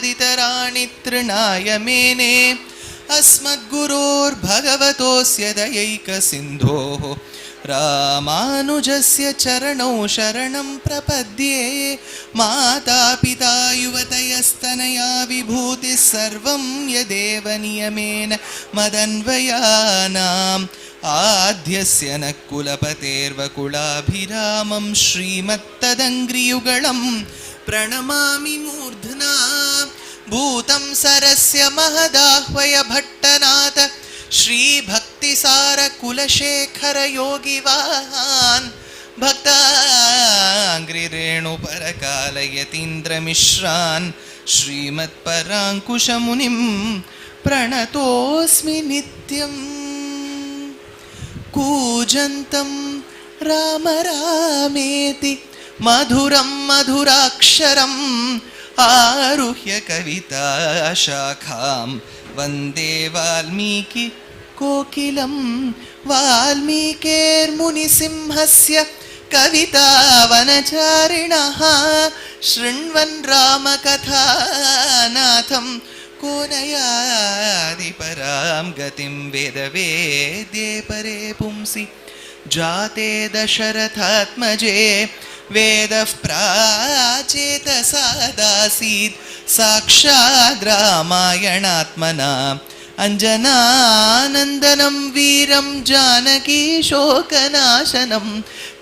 तदितराणि तृणाय मेने अस्मद्गुरोर्भगवतोऽस्य दयैकसिन्धोः रामानुजस्य चरणौ शरणं प्रपद्ये माता पिता युवतयस्तनया विभूतिः सर्वं यदेव नियमेन मदन्वयानाम् आद्यस्य न कुलपतेर्वकुलाभिरामं श्रीमत्तदङ्घ्रियुगलं प्रणमामि मूर्ध्ना भूतं सरस्य महदाह्वय भट्टनाथ श्रीभक्तिसारकुलशेखरयोगिवाहान् भक्ताङ्घ्रिरेणुपरकालयतीन्द्रमिश्रान् श्रीमत्पराङ्कुशमुनिं प्रणतोऽस्मि नित्यम् कूजन्तं राम रामेति मधुरं मधुराक्षरम् आरुह्य कविताशाखां वन्दे वाल्मीकि कोकिलं वाल्मीकेर्मुनिसिंहस्य कवितावनचारिणः शृण्वन् रामकथानाथं को नयाति परां गतिं वेदवेद्ये परे पुंसि जाते दशरथात्मजे वेदः प्राचेतसादासीत् साक्षाद् रामायणात्मना अंजनानन्दनं वीरं जानकीशोकनाशनं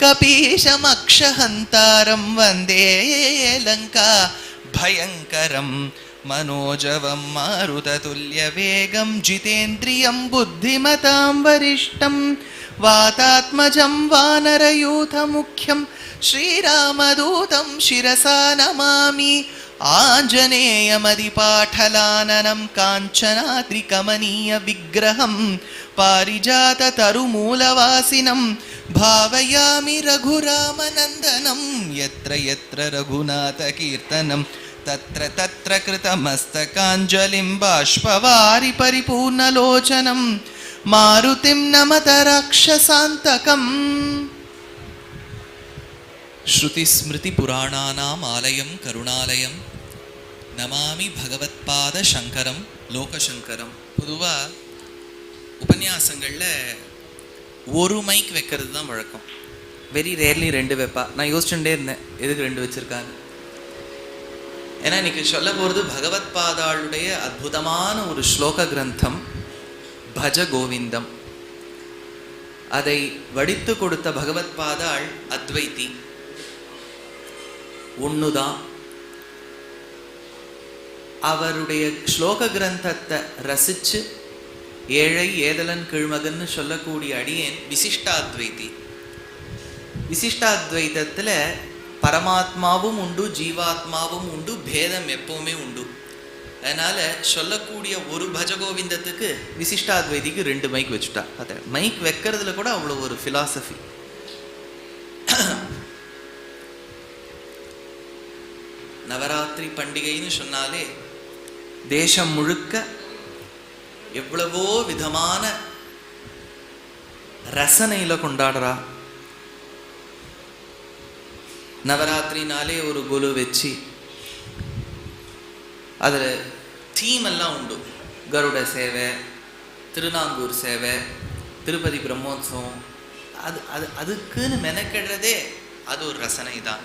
कपीशमक्षहन्तारं वन्दे लङ्का भयङ्करं मनोजवं मारुततुल्यवेगं जितेन्द्रियं बुद्धिमतां वरिष्ठं वातात्मजं वानरयूथमुख्यं श्रीरामदूतं शिरसा नमामि आञ्जनेयमदिपाठलाननं काञ्चनाद्रिकमनीयविग्रहं पारिजाततरुमूलवासिनं भावयामि रघुरामनन्दनं यत्र यत्र रघुनाथकीर्तनं तत्र तत्र कृतमस्तकाञ्जलिं बाष्पवारि परिपूर्णलोचनं मारुतिं नमत राक्षसान्तकम् श्रुतिस्मृतिपुराणानाम् आलयं करुणालयं नमामि भगवत्पाद शंकरं लोकशंकरं. பொதுவா உபன்யாசங்களில் ஒரு மைக் வைக்கிறது தான் வழக்கம். வெரி ரேர்லி ரெண்டு வைப்பா. நான் யோசிச்சுட்டே இருந்தேன் எதுக்கு ரெண்டு வச்சுருக்காங்க. ஏன்னா இன்னைக்கு சொல்ல போகிறது பகவத்பாதாளுடைய அற்புதமான ஒரு ஸ்லோக கிரந்தம் பஜ கோவிந்தம். அதை வடித்து கொடுத்த பகவத்பாதாள் அத்வைத்தி ஒண்ணுதான். அவருடைய ஸ்லோக கிரந்தத்தை ரசிச்சு ஏழை ஏதலன் கிழ்மகன்னு சொல்லக்கூடிய அடியேன் விசிஷ்டாத்வைத்தி. விசிஷ்டாத்வைதத்தில் பரமாத்மாவும் உண்டு, ஜீவாத்மாவும் உண்டு, பேதம் எப்பவுமே உண்டு. அதனால சொல்லக்கூடிய ஒரு பஜகோவிந்தத்துக்கு விசிஷ்டாத்வைதிக்கு ரெண்டு மைக் வச்சுட்டா. அதை மைக் வைக்கிறதுல கூட அவ்வளோ ஒரு ஃபிலாசபி. நவராத்திரி பண்டிகைன்னு சொன்னாலே தேசம் முழுக்க எவ்வளவோ விதமான ரசனையில கொண்டாடுறா. நவராத்திரினாலே ஒரு குலு வச்சு அதில் தீம் எல்லாம் உண்டு. கருட சேவை, திருநாங்கூர் சேவை, திருப்பதி பிரம்மோத்சவம். அதுக்குன்னு மெனக்கெடுறதே அது ஒரு ரசனை தான்.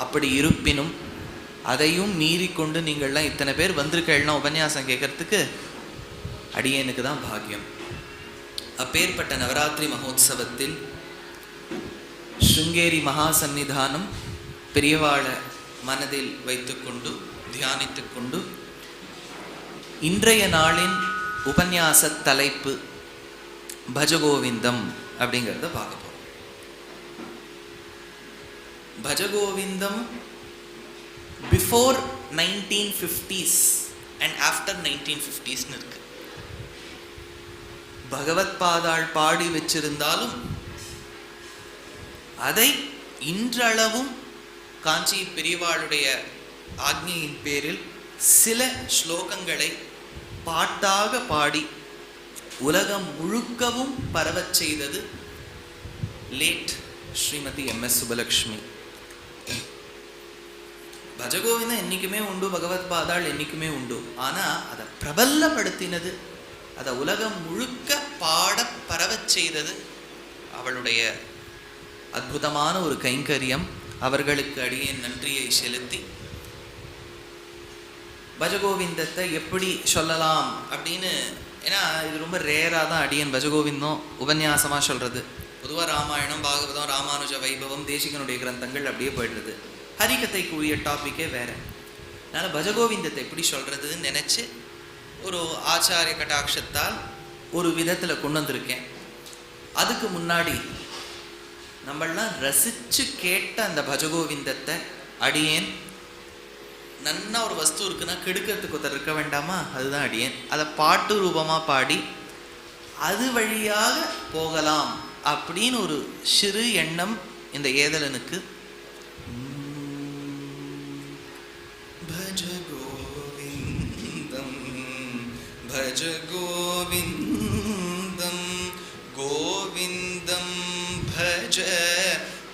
அப்படி இருப்பினும் அதையும் மீறிக்கொண்டு நீங்கள்லாம் இத்தனை பேர் வந்திருக்கலாம் உபன்யாசம் கேட்கறதுக்கு அடியேனுக்கு தான் பாக்கியம். அப்பேற்பட்ட நவராத்திரி மகோத்சவத்தில் ஸ்ருங்கேரி மகா சந்நிதானம் பெரியவாளை மனதில் வைத்துக்கொண்டு தியானித்துக்கொண்டு இன்றைய நாளின் உபன்யாச தலைப்பு பஜகோவிந்தம் அப்படிங்கிறத பார்க்க போகிறோம். Bhaja Govindam before 1950s and after 1950s இருக்கு. பகவத் பாதாள் பாடி வச்சிருந்தாலும் அதை இன்றளவும் காஞ்சி பெரியவாளுடைய ஆக்ஞையின் பேரில் சில ஸ்லோகங்களை பாட்டாக பாடி உலகம் முழுக்கவும் பரவச் செய்தது லேட் ஸ்ரீமதி MS சுபலக்ஷ்மி. பஜகோவிந்தம் என்றைக்குமே உண்டு, பகவத் பாதாள் என்றைக்குமே உண்டு. ஆனால் அதை பிரபலப்படுத்தினது, அதை உலகம் முழுக்க பாட பரவச் செய்தது அவளுடைய அற்புதமான ஒரு கைங்கரியம். அவர்களுக்கு அடியேன் நன்றியை செலுத்தி பஜகோவிந்தத்தை எப்படி சொல்லலாம் அப்படின்னு, ஏன்னா இது ரொம்ப ரேராக தான் அடியன் பஜகோவிந்தம் உபன்யாசமாக சொல்கிறது. பொதுவாக ராமாயணம், பாகவதம், ராமானுஜ வைபவம், தேசிகனுடைய கிரந்தங்கள் அப்படியே போய்டுறது. ஹரிகதைக்கு உரிய டாப்பிக்கே வேறு. அதனால் பஜகோவிந்தத்தை எப்படி சொல்கிறதுன்னு நினச்சி ஒரு ஆச்சாரிய கட்டாட்சத்தால் ஒரு விதத்தில் கொண்டு வந்திருக்கேன். அதுக்கு முன்னாடி நம்மளாம் ரசித்து கேட்ட அந்த பஜகோவிந்தத்தை அடியேன், நன்னா ஒரு வஸ்து இருக்குன்னா கெடுக்கிறதுக்கு ஒருத்தர் இருக்க வேண்டாமா, அதுதான் அடியேன். அதை பாட்டு ரூபமாக பாடி அது வழியாக போகலாம் அப்படின்னு ஒரு சிறு எண்ணம் இந்த ஏதலனுக்கு. பஜ கோவிந்தம் பஜ கோவிந்தம் கோவிந்தம் பஜ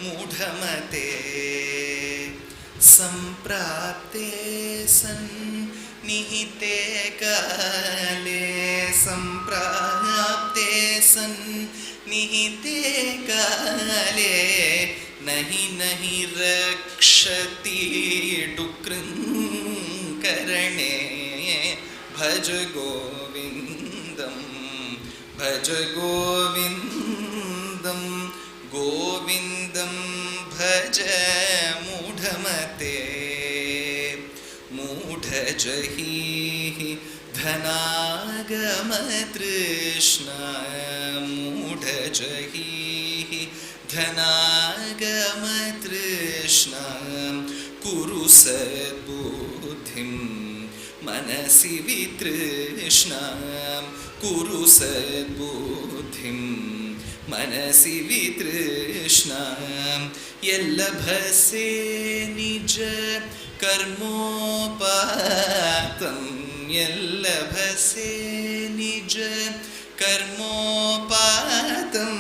மூடமதே संप्राप्ते सन्निहिते काले संप्राप्ते सन्निहिते काले नहि नहि रक्षति डुकृङ्करणे भज गोविन्दं भज गोविन्दं गोविन्दं भज मूढमते मूढजहि धनागमतृष्णा मूढजहि धनागमतृष्णा कुरु सद्बुद्धिं मनसि वितृष्णा कुरु सद्बुद्धिं मनसि वितृष्णा यल्लभसे निज कर्मोपातं यल्लभसे निज कर्मोपातं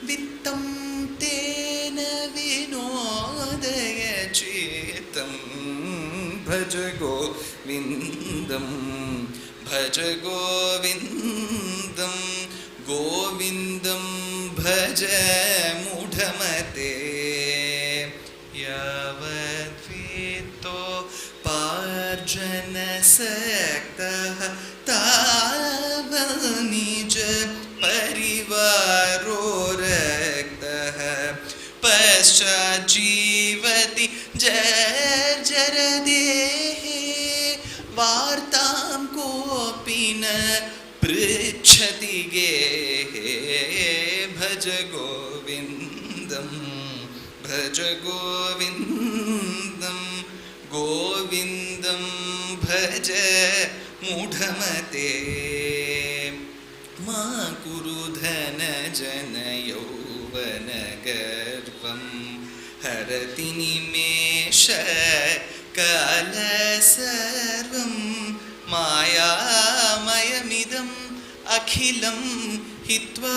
वित्तं तेन विनोदय चित्तं भज गोविन्दं भज गोविन्दं गोविन्दं भज मूढमते यावद्वित्तो पार्जनसक्तः तावन्निज परिवारो रक्तः पश्चाज्जीवति जर्जरदेहे वार्तां कोऽपि न पृच्छति गेहे भज गोविन्दं भज गोविन्दं गोविन्दं भज मूढमते मा कुरु धनजनयौवनगर्वं हरति निमेष कालसर्वं मायामयमिदम् अखिलं हित्वा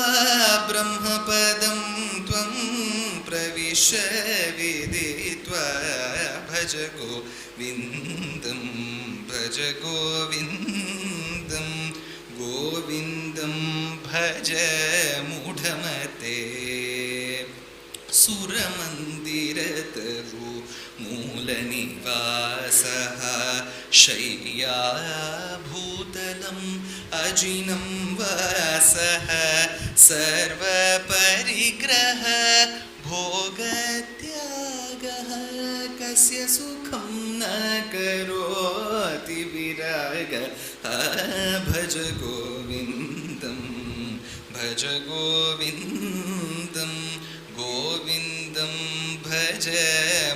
ब्रह्मपदं त्वं प्रविश विदित्वा भज गोविन्दं भज गोविन्दं गोविन्दं भज मूढमते सुरमन्दिरतरु मूलनिवासः शय्याभूतलम् अजिनं वासः सर्वपरिग्रह भोगत्यागः कस्य सुखं न करोति विरागः भज गोविन्दं भज गोविन्दं गोविन्दं भज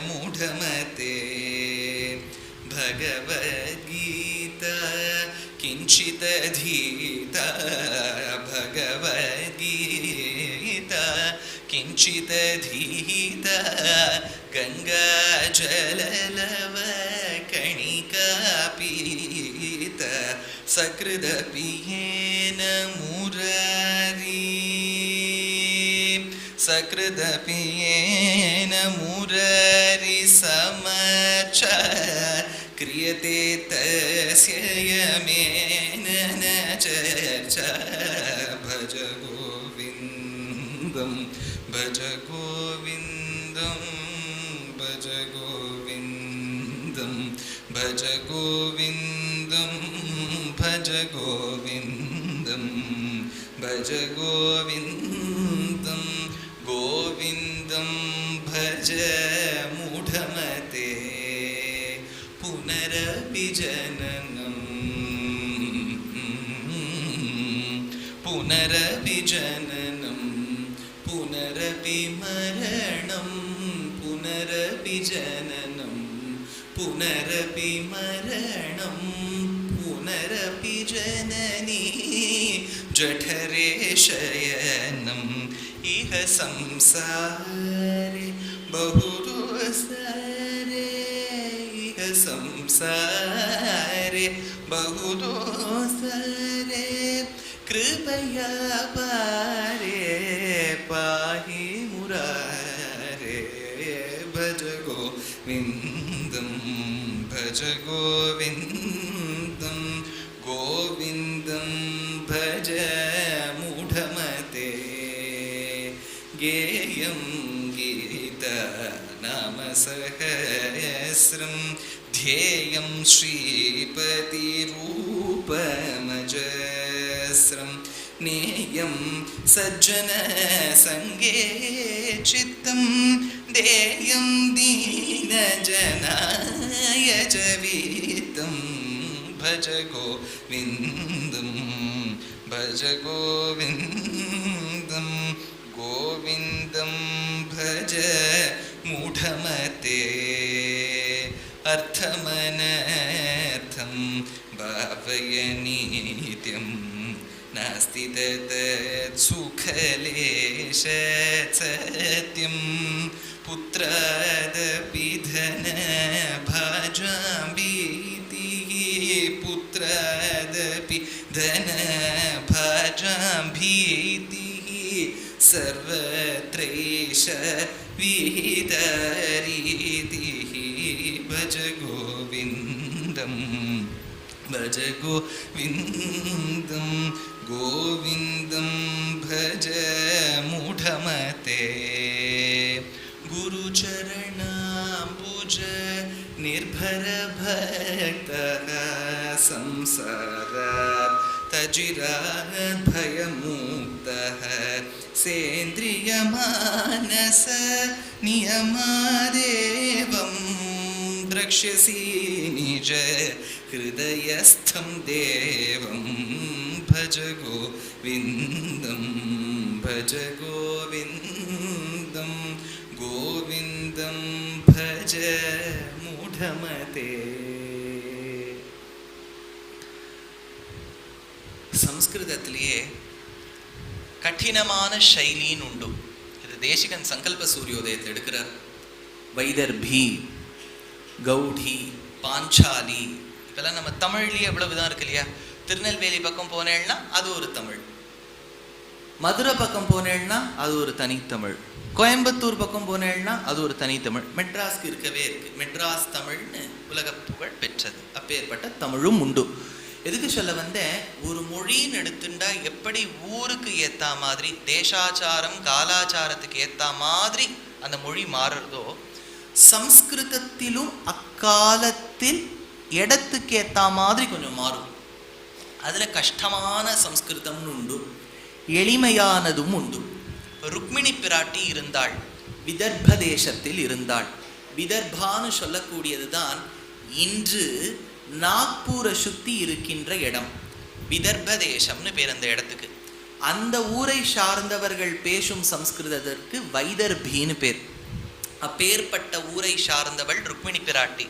मूढमते भगवद्गीता किञ्चिदधीता भगवद्गीता किञ्चिदधीता गङ्गाजललवकणिका पीता सकृदपि येन मुरारी सकृदपियेन मुरारिसमर्च क्रियते तस्य यमेन न चर्चा भज गोविन्दं भज गोविन्दं भज गोविन्दं भज गोविन्दं भज गोविन्दं भज गोविन्दं गोविन्दं भज मूढमते पुनरपि जननं पुनरपि जननं पुनरपि मरणं पुनरपि जननं पुनरपि मरणं पुनरपि जननी जठरे शयनम् इह संसारे बहुदोषरे इह संसारे बहुदोषरे कृपया पारे पाहि मुरारे भज गोविन्दं भज गोविन्दं गोविन्दं भज मूढमते गेयं गीतानामसहस्रं ध्येयं श्रीपतिरूपमजस्रं नेयं सज्जनसङ्गे चित्तं देयं दीनजनाय च वित्तं भज गोविन्दं भज गोविन्दं गोविन्दं भज मूढमते अर्थमनर्थं भावय नित्यं नास्ति तत् सुखलेश सत्यं पुत्रादपि धनभाजां भीतिः पुत्रादपि धनभाजां भीतिः सर्वत्रैष विहितरीतिः भज गोविन्दं भज गोविन्दं गोविन्दं भज मूढमते गुरुचरणाम्बुज निर्भरभक्तः संसारात् तजिराद्भयमुक्तः सेन्द्रियमानस नियमादेवं द्रक्ष्यसि निज हृदयस्थं देवं भज गोविन्दं भज गोविन्दं गोविन्दं भज मूढमते संस्कृतத்திலேயே கடினமான ஷைலின்னு உண்டு. இது தேசிகன் சங்கல்ப சூரியோதயத்தை எடுக்கிறார். வைதர்பி, கௌடி, பாஞ்சாலி இதெல்லாம் நம்ம தமிழ்லேயே எவ்வளவு தான் இருக்கு இல்லையா? திருநெல்வேலி பக்கம் போனேன்னா அது ஒரு தமிழ், மதுரை பக்கம் போனேன்னா அது ஒரு தனித்தமிழ், கோயம்புத்தூர் பக்கம் போனேன்னா அது ஒரு தனித்தமிழ். மெட்ராஸ்க்கு இருக்கவே இருக்கு. மெட்ராஸ் தமிழ்னு உலக புகழ் பெற்றது. அப்பேற்பட்ட தமிழும் உண்டு. எதுக்கு சொல்ல வந்தேன், ஒரு மொழின்னு எடுத்துட்டா எப்படி ஊருக்கு ஏத்தா மாதிரி, தேசாச்சாரம் காலாச்சாரத்துக்கு ஏத்தா மாதிரி அந்த மொழி மாறுறதோ, சம்ஸ்கிருதத்திலும் அக்காலத்தில் இடத்துக்கு ஏத்தா மாதிரி கொஞ்சம் மாறும். அதுல கஷ்டமான சம்ஸ்கிருதம்னு உண்டு, எளிமையானதும் உண்டு. ருக்மிணி பிராட்டி இருந்தாள், விதர்ப தேசத்தில் இருந்தாள். விதர்பான்னு சொல்லக்கூடியதுதான் இன்று நாக்பூரை சுத்தி இருக்கின்ற இடம். விதர்ப தேசம்னு பேர் அந்த இடத்துக்கு. அந்த ஊரை சார்ந்தவர்கள் பேசும் சம்ஸ்கிருதத்திற்கு வைதர்பின்னு பேர். அப்பேற்பட்ட ஊரை சார்ந்தவள் ருக்மிணி பிராட்டி.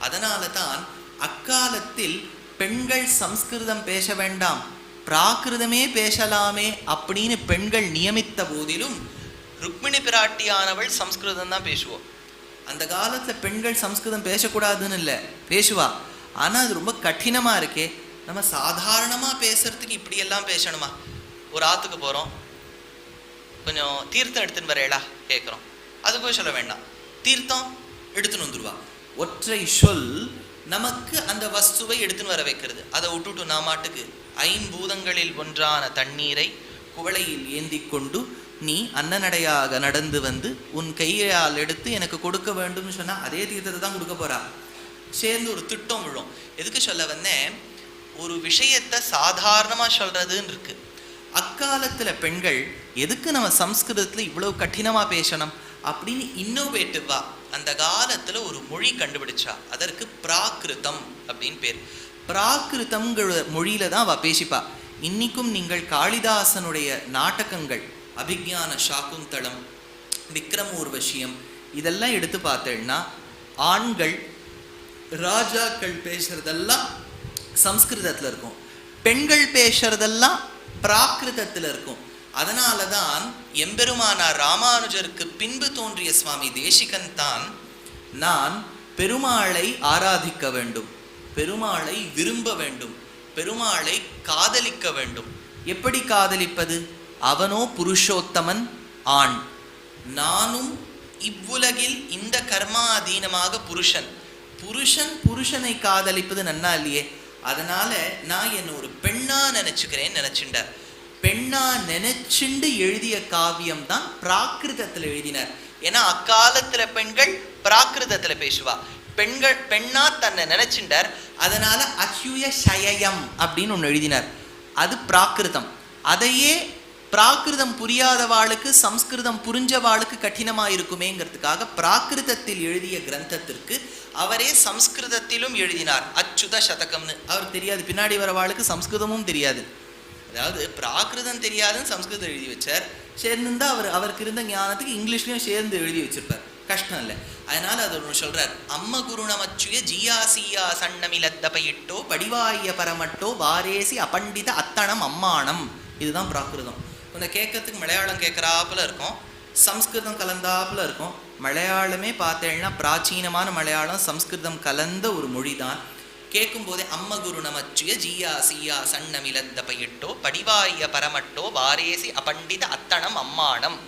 அதனால தான் அக்காலத்தில் பெண்கள் சம்ஸ்கிருதம் பேச வேண்டாம், பிராகிருதமே பேசலாமே அப்படின்னு பெண்கள் நியமித்த போதிலும் ருக்மிணி பிராட்டியானவள் சம்ஸ்கிருதம் தான் பேசுவோம். அந்த காலத்தில் பெண்கள் சம்ஸ்கிருதம் பேசக்கூடாதுன்னு இல்லை, பேசுவா. ஆனால் அது ரொம்ப கடினமாக இருக்கே. நம்ம சாதாரணமாக பேசுறதுக்கு இப்படியெல்லாம் பேசணுமா? ஒரு ஆற்றுக்கு போகிறோம், கொஞ்சம் தீர்த்தம் எடுத்துன்னு வரேளா கேட்குறோம். அதுக்கும் சொல்ல வேண்டாம், தீர்த்தம் எடுத்துன்னு வந்துருவா. ஒற்றை சொல் நமக்கு அந்த வஸ்துவை எடுத்துன்னு வர வைக்கிறது. அதை விட்டுட்டு நாமாட்டுக்கு ஐம்பூதங்களில் ஒன்றான தண்ணீரை குவளையில் ஏந்தி கொண்டு நீ அன்னநடையாக நடந்து வந்து உன் கையால் எடுத்து எனக்கு கொடுக்க வேண்டும்னு சொன்னால் அதே தீர்த்தத்தை தான் கொடுக்க போறா. சேர்ந்து ஒரு திட்டம் விழும். எதுக்கு சொல்ல வந்தேன், ஒரு விஷயத்தை சாதாரணமாக சொல்றதுன்னு இருக்கு. அக்காலத்தில் பெண்கள் எதுக்கு நம்ம சம்ஸ்கிருதத்தில் இவ்வளோ கடினமாக பேசணும் அப்படின்னு இன்னோவேட்டிவா அந்த காலத்தில் ஒரு மொழி கண்டுபிடிச்சா. அதற்கு பிராகிருதம் அப்படின்னு பேர். பிராகிருதம்ங்கிற மொழியில தான் அவ பேசிப்பா. இன்னைக்கும் நீங்கள் காளிதாசனுடைய நாடகங்கள் அபிஜான சாகுந்தளம், விக்ரமூர்வசியம் இதெல்லாம் எடுத்து பார்த்தேன்னா ஆண்கள் ராஜாக்கள் பேசுறதெல்லாம் சம்ஸ்கிருதத்தில் இருக்கும், பெண்கள் பேசுறதெல்லாம் பிராகிருதத்தில் இருக்கும். அதனால தான் எம்பெருமானார் ராமானுஜருக்கு பின்பு தோன்றிய சுவாமி தேசிகன் தான் நான் பெருமாளை ஆராதிக்க வேண்டும், பெருமாளை விரும்ப வேண்டும், பெருமாளை காதலிக்க வேண்டும். எப்படி காதலிப்பது? அவனோ புருஷோத்தமன் ஆண், நானும் இவ்வுலகில் இந்த கர்மா அதீனமாக புருஷன். புருஷன் புருஷனை காதலிப்பது நன்னா இல்லையே. அதனால நான் என்ன ஒரு பெண்ணா நினைச்சுக்கிறேன்னு நினைச்சுட்டார். பெண்ணா நினைச்சுண்டு எழுதிய காவியம் தான் பிராகிருதத்தில் எழுதினார். ஏன்னா அக்காலத்துல பெண்கள் பிராகிருதத்துல பேசுவா. பெண்கள் பெண்ணா தன்னை நினைச்சுட்டார். அதனால அச்சுய சயம் அப்படின்னு ஒன்று எழுதினார். அது பிராகிருதம். அதையே பிராகிருதம் புரியாதவாளுக்கு சம்ஸ்கிருதம் புரிஞ்சவாளுக்கு கடினமா இருக்குமேங்கிறதுக்காக பிராகிருதத்தில் எழுதிய கிரந்தத்திற்கு அவரே சம்ஸ்கிருதத்திலும் எழுதினார். அச்சுத சதகம்னு. அவருக்கு தெரியாது, பின்னாடி வரவாளுக்கு சம்ஸ்கிருதமும் தெரியாது. அதாவது பிராகிருதம் தெரியாதுன்னு சம்ஸ்கிருதம் எழுதி வச்சார். சேர்ந்துருந்தா அவருக்கு இருந்த ஞானத்துக்கு இங்கிலீஷ்லையும் சேர்ந்து எழுதி வச்சிருப்பார். கஷ்டம் இல்லை. அதனால அது ஒன்று சொல்றார். அம்ம குருணமச்சுய ஜியாசியா சன்னமிலத்த பயிட்டோ படிவாய பரமட்டோ வாரேசி அபண்டித அத்தனம் அம்மானம். இதுதான் பிராகிருதம். கொஞ்சம் கேட்கறதுக்கு மலையாளம் கேட்குறாப்புல இருக்கும், சம்ஸ்கிருதம் கலந்தாப்புல இருக்கும். மலையாளமே பார்த்தேன்னா பிராச்சீனமான மலையாளம் சம்ஸ்கிருதம் கலந்த ஒரு மொழி தான். கேட்கும் போதே அம்ம குரு நமச்சுய ஜியா சியா சன்னமிலத்த பயிட்டோ படிவாய பரமட்டோ வாரேசி அபண்டித அத்தனம் அம்மானம்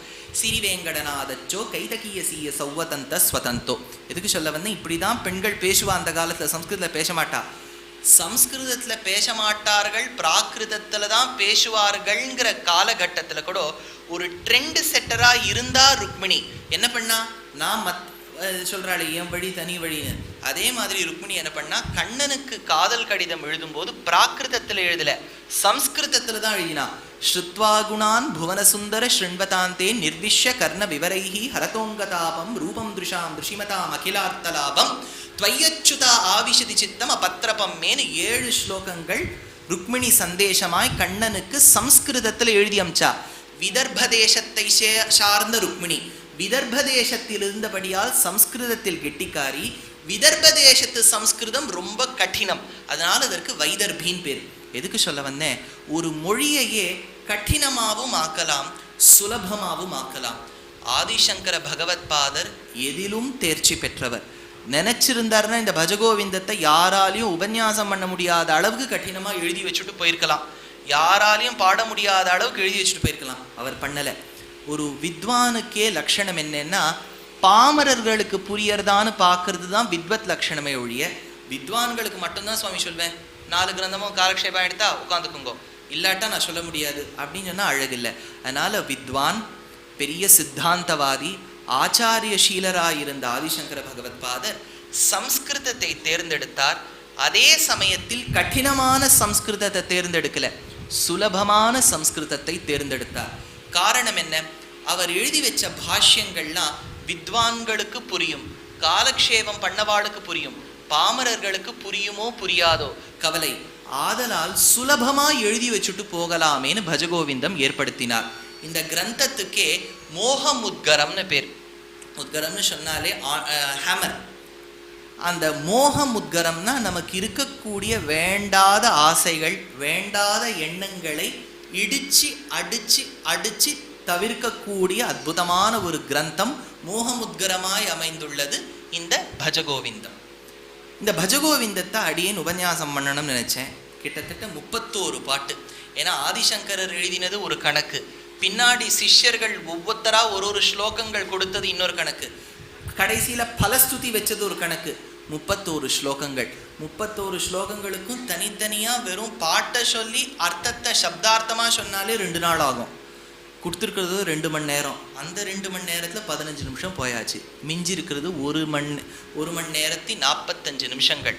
சிறிவேங்கடநாதச்சோ கைதகிய சீய சௌவதந்த ஸ்வதந்தோ. எதுக்கு சொல்ல வந்து இப்படிதான் பெண்கள் பேசுவா. அந்த காலத்தில் சம்ஸ்கிருதத்தில் பேச மாட்டா. சம்ஸ்கிருதத்தில் பேச மாட்டார்கள், பிராகிருதத்தில் தான் பேசுவார்கள்ங்கிற காலகட்டத்தில் கூட ஒரு ட்ரெண்ட் செட்டராக இருந்தா ருக்மிணி என்ன பண்ணா, நான் சொல்றாள் என் வழி தனி வழின்னு. அதே மாதிரி ருக்மிணி என்ன பண்ணா, கண்ணனுக்கு காதல் கடிதம் எழுதும்போது பிராகிருதத்தில் எழுதல, சம்ஸ்கிருதத்தில் தான் எழுதினா. ஸ்ருத்வா குணான் புவனசுந்தர ஸ்ருண்வதாந்தே நிர்விஷ்ய கர்ண விவரைஹி ஹரதோங்கதாபம் ரூபம் திருஷாம் ருஷிமதாம் அகிலார்த்தலாபம் துவயச்சுதா ஆவிஷதி சித்தம் அபத்ரபம் மேனு 7 ஸ்லோகங்கள் ருக்மிணி சந்தேசமாய் கண்ணனுக்கு சம்ஸ்கிருதத்தில் எழுதி அமிச்சா. விதர்ப தேசத்தை சார்ந்த ருக்மிணி விதர்ப தேசத்தில் இருந்தபடியால் சம்ஸ்கிருதத்தில் கெட்டிக்காரி. விதர்ப தேசத்து சம்ஸ்கிருதம் ரொம்ப கடினம், அதனால அதற்கு வைதர்பின்னு பேர். எதுக்கு சொல்ல வந்தேன், ஒரு மொழியையே கடினமாகவும் ஆக்கலாம் சுலபமாகவும் ஆக்கலாம். ஆதிசங்கர பகவத் பாதர் எதிலும் தேர்ச்சி பெற்றவர். நினைச்சிருந்தாருன்னா இந்த பஜகோவிந்தத்தை யாராலையும் உபன்யாசம் பண்ண முடியாத அளவுக்கு கடினமா எழுதி வச்சுட்டு போயிருக்கலாம், யாராலையும் பாட முடியாத அளவுக்கு எழுதி வச்சுட்டு போயிருக்கலாம். அவர் பண்ணலை. ஒரு வித்வானுக்கே லட்சணம் என்னன்னா, பாமரர்களுக்கு புரியறதான்னு பார்க்கறது தான் வித்வத் லட்சணமே ஒழிய வித்வான்களுக்கு மட்டும்தான் சுவாமி சொல்வேன் 4 கிரந்தமும் காலக்ஷேபம் எடுத்தா உட்காந்துக்குங்கோ, இல்லாட்டா நான் சொல்ல முடியாது அப்படின்னு சொன்னால் அழகில்லை. அதனால வித்வான், பெரிய சித்தாந்தவாதி, ஆச்சாரியசீலராயிருந்த ஆதிசங்கர பகவத் பாதர் சம்ஸ்கிருதத்தை தேர்ந்தெடுத்தார். அதே சமயத்தில் கடினமான சம்ஸ்கிருதத்தை தேர்ந்தெடுக்கல, சுலபமான சம்ஸ்கிருதத்தை தேர்ந்தெடுத்தார். காரணம் என்ன, அவர் எழுதி வச்ச பாஷ்யங்கள்லாம் வித்வான்களுக்கு புரியும், காலக்ஷேபம் பண்ணவாளுக்கு புரியும், பாமரர்களுக்கு புரியுமோ புரியாதோ கவலை. ஆதலால் சுலபமா எழுதி வச்சுட்டு போகலாமேன்னு பஜகோவிந்தம் ஏற்படுத்தினார். இந்த கிரந்தத்துக்கே மோகமுத்கரம்னு பேர். முத்கரம்னு சொன்னாலே ஹேமர். அந்த மோகமுத்கரம்னா நமக்கு இருக்கக்கூடிய வேண்டாத ஆசைகள், வேண்டாத எண்ணங்களை இடிச்சு அடிச்சு அடிச்சு தவிர்க்கக்கூடிய அற்புதமான ஒரு கிரந்தம் மோகமுத்கரமாய் அமைந்துள்ளது இந்த பஜகோவிந்தம். இந்த பஜகோவிந்தத்தை அடியேன் உபன்யாசம் பண்ணணும்னு நினைச்சேன். கிட்டத்தட்ட 31 பாட்டு. ஏன்னா ஆதிசங்கரர் எழுதினது ஒரு கணக்கு, பின்னாடி சிஷ்யர்கள் ஒவ்வொருத்தரா ஒரு ஸ்லோகங்கள் கொடுத்தது இன்னொரு கணக்கு, கடைசியில பலஸ்துதி வச்சது ஒரு கணக்கு. 31 ஸ்லோகங்கள். 31 ஸ்லோகங்களுக்கும் தனித்தனியா வெறும் பாட்டை சொல்லி அர்த்தத்தை சப்தார்த்தமா சொன்னாலே 2 நாள் ஆகும். கொடுத்துருக்கிறது 2 மணி நேரம். அந்த 2 மணி நேரத்தில் 15 நிமிஷம் போயாச்சு. மிஞ்சி இருக்கிறது 1 மணி நேரத்தி 45 நிமிஷங்கள்.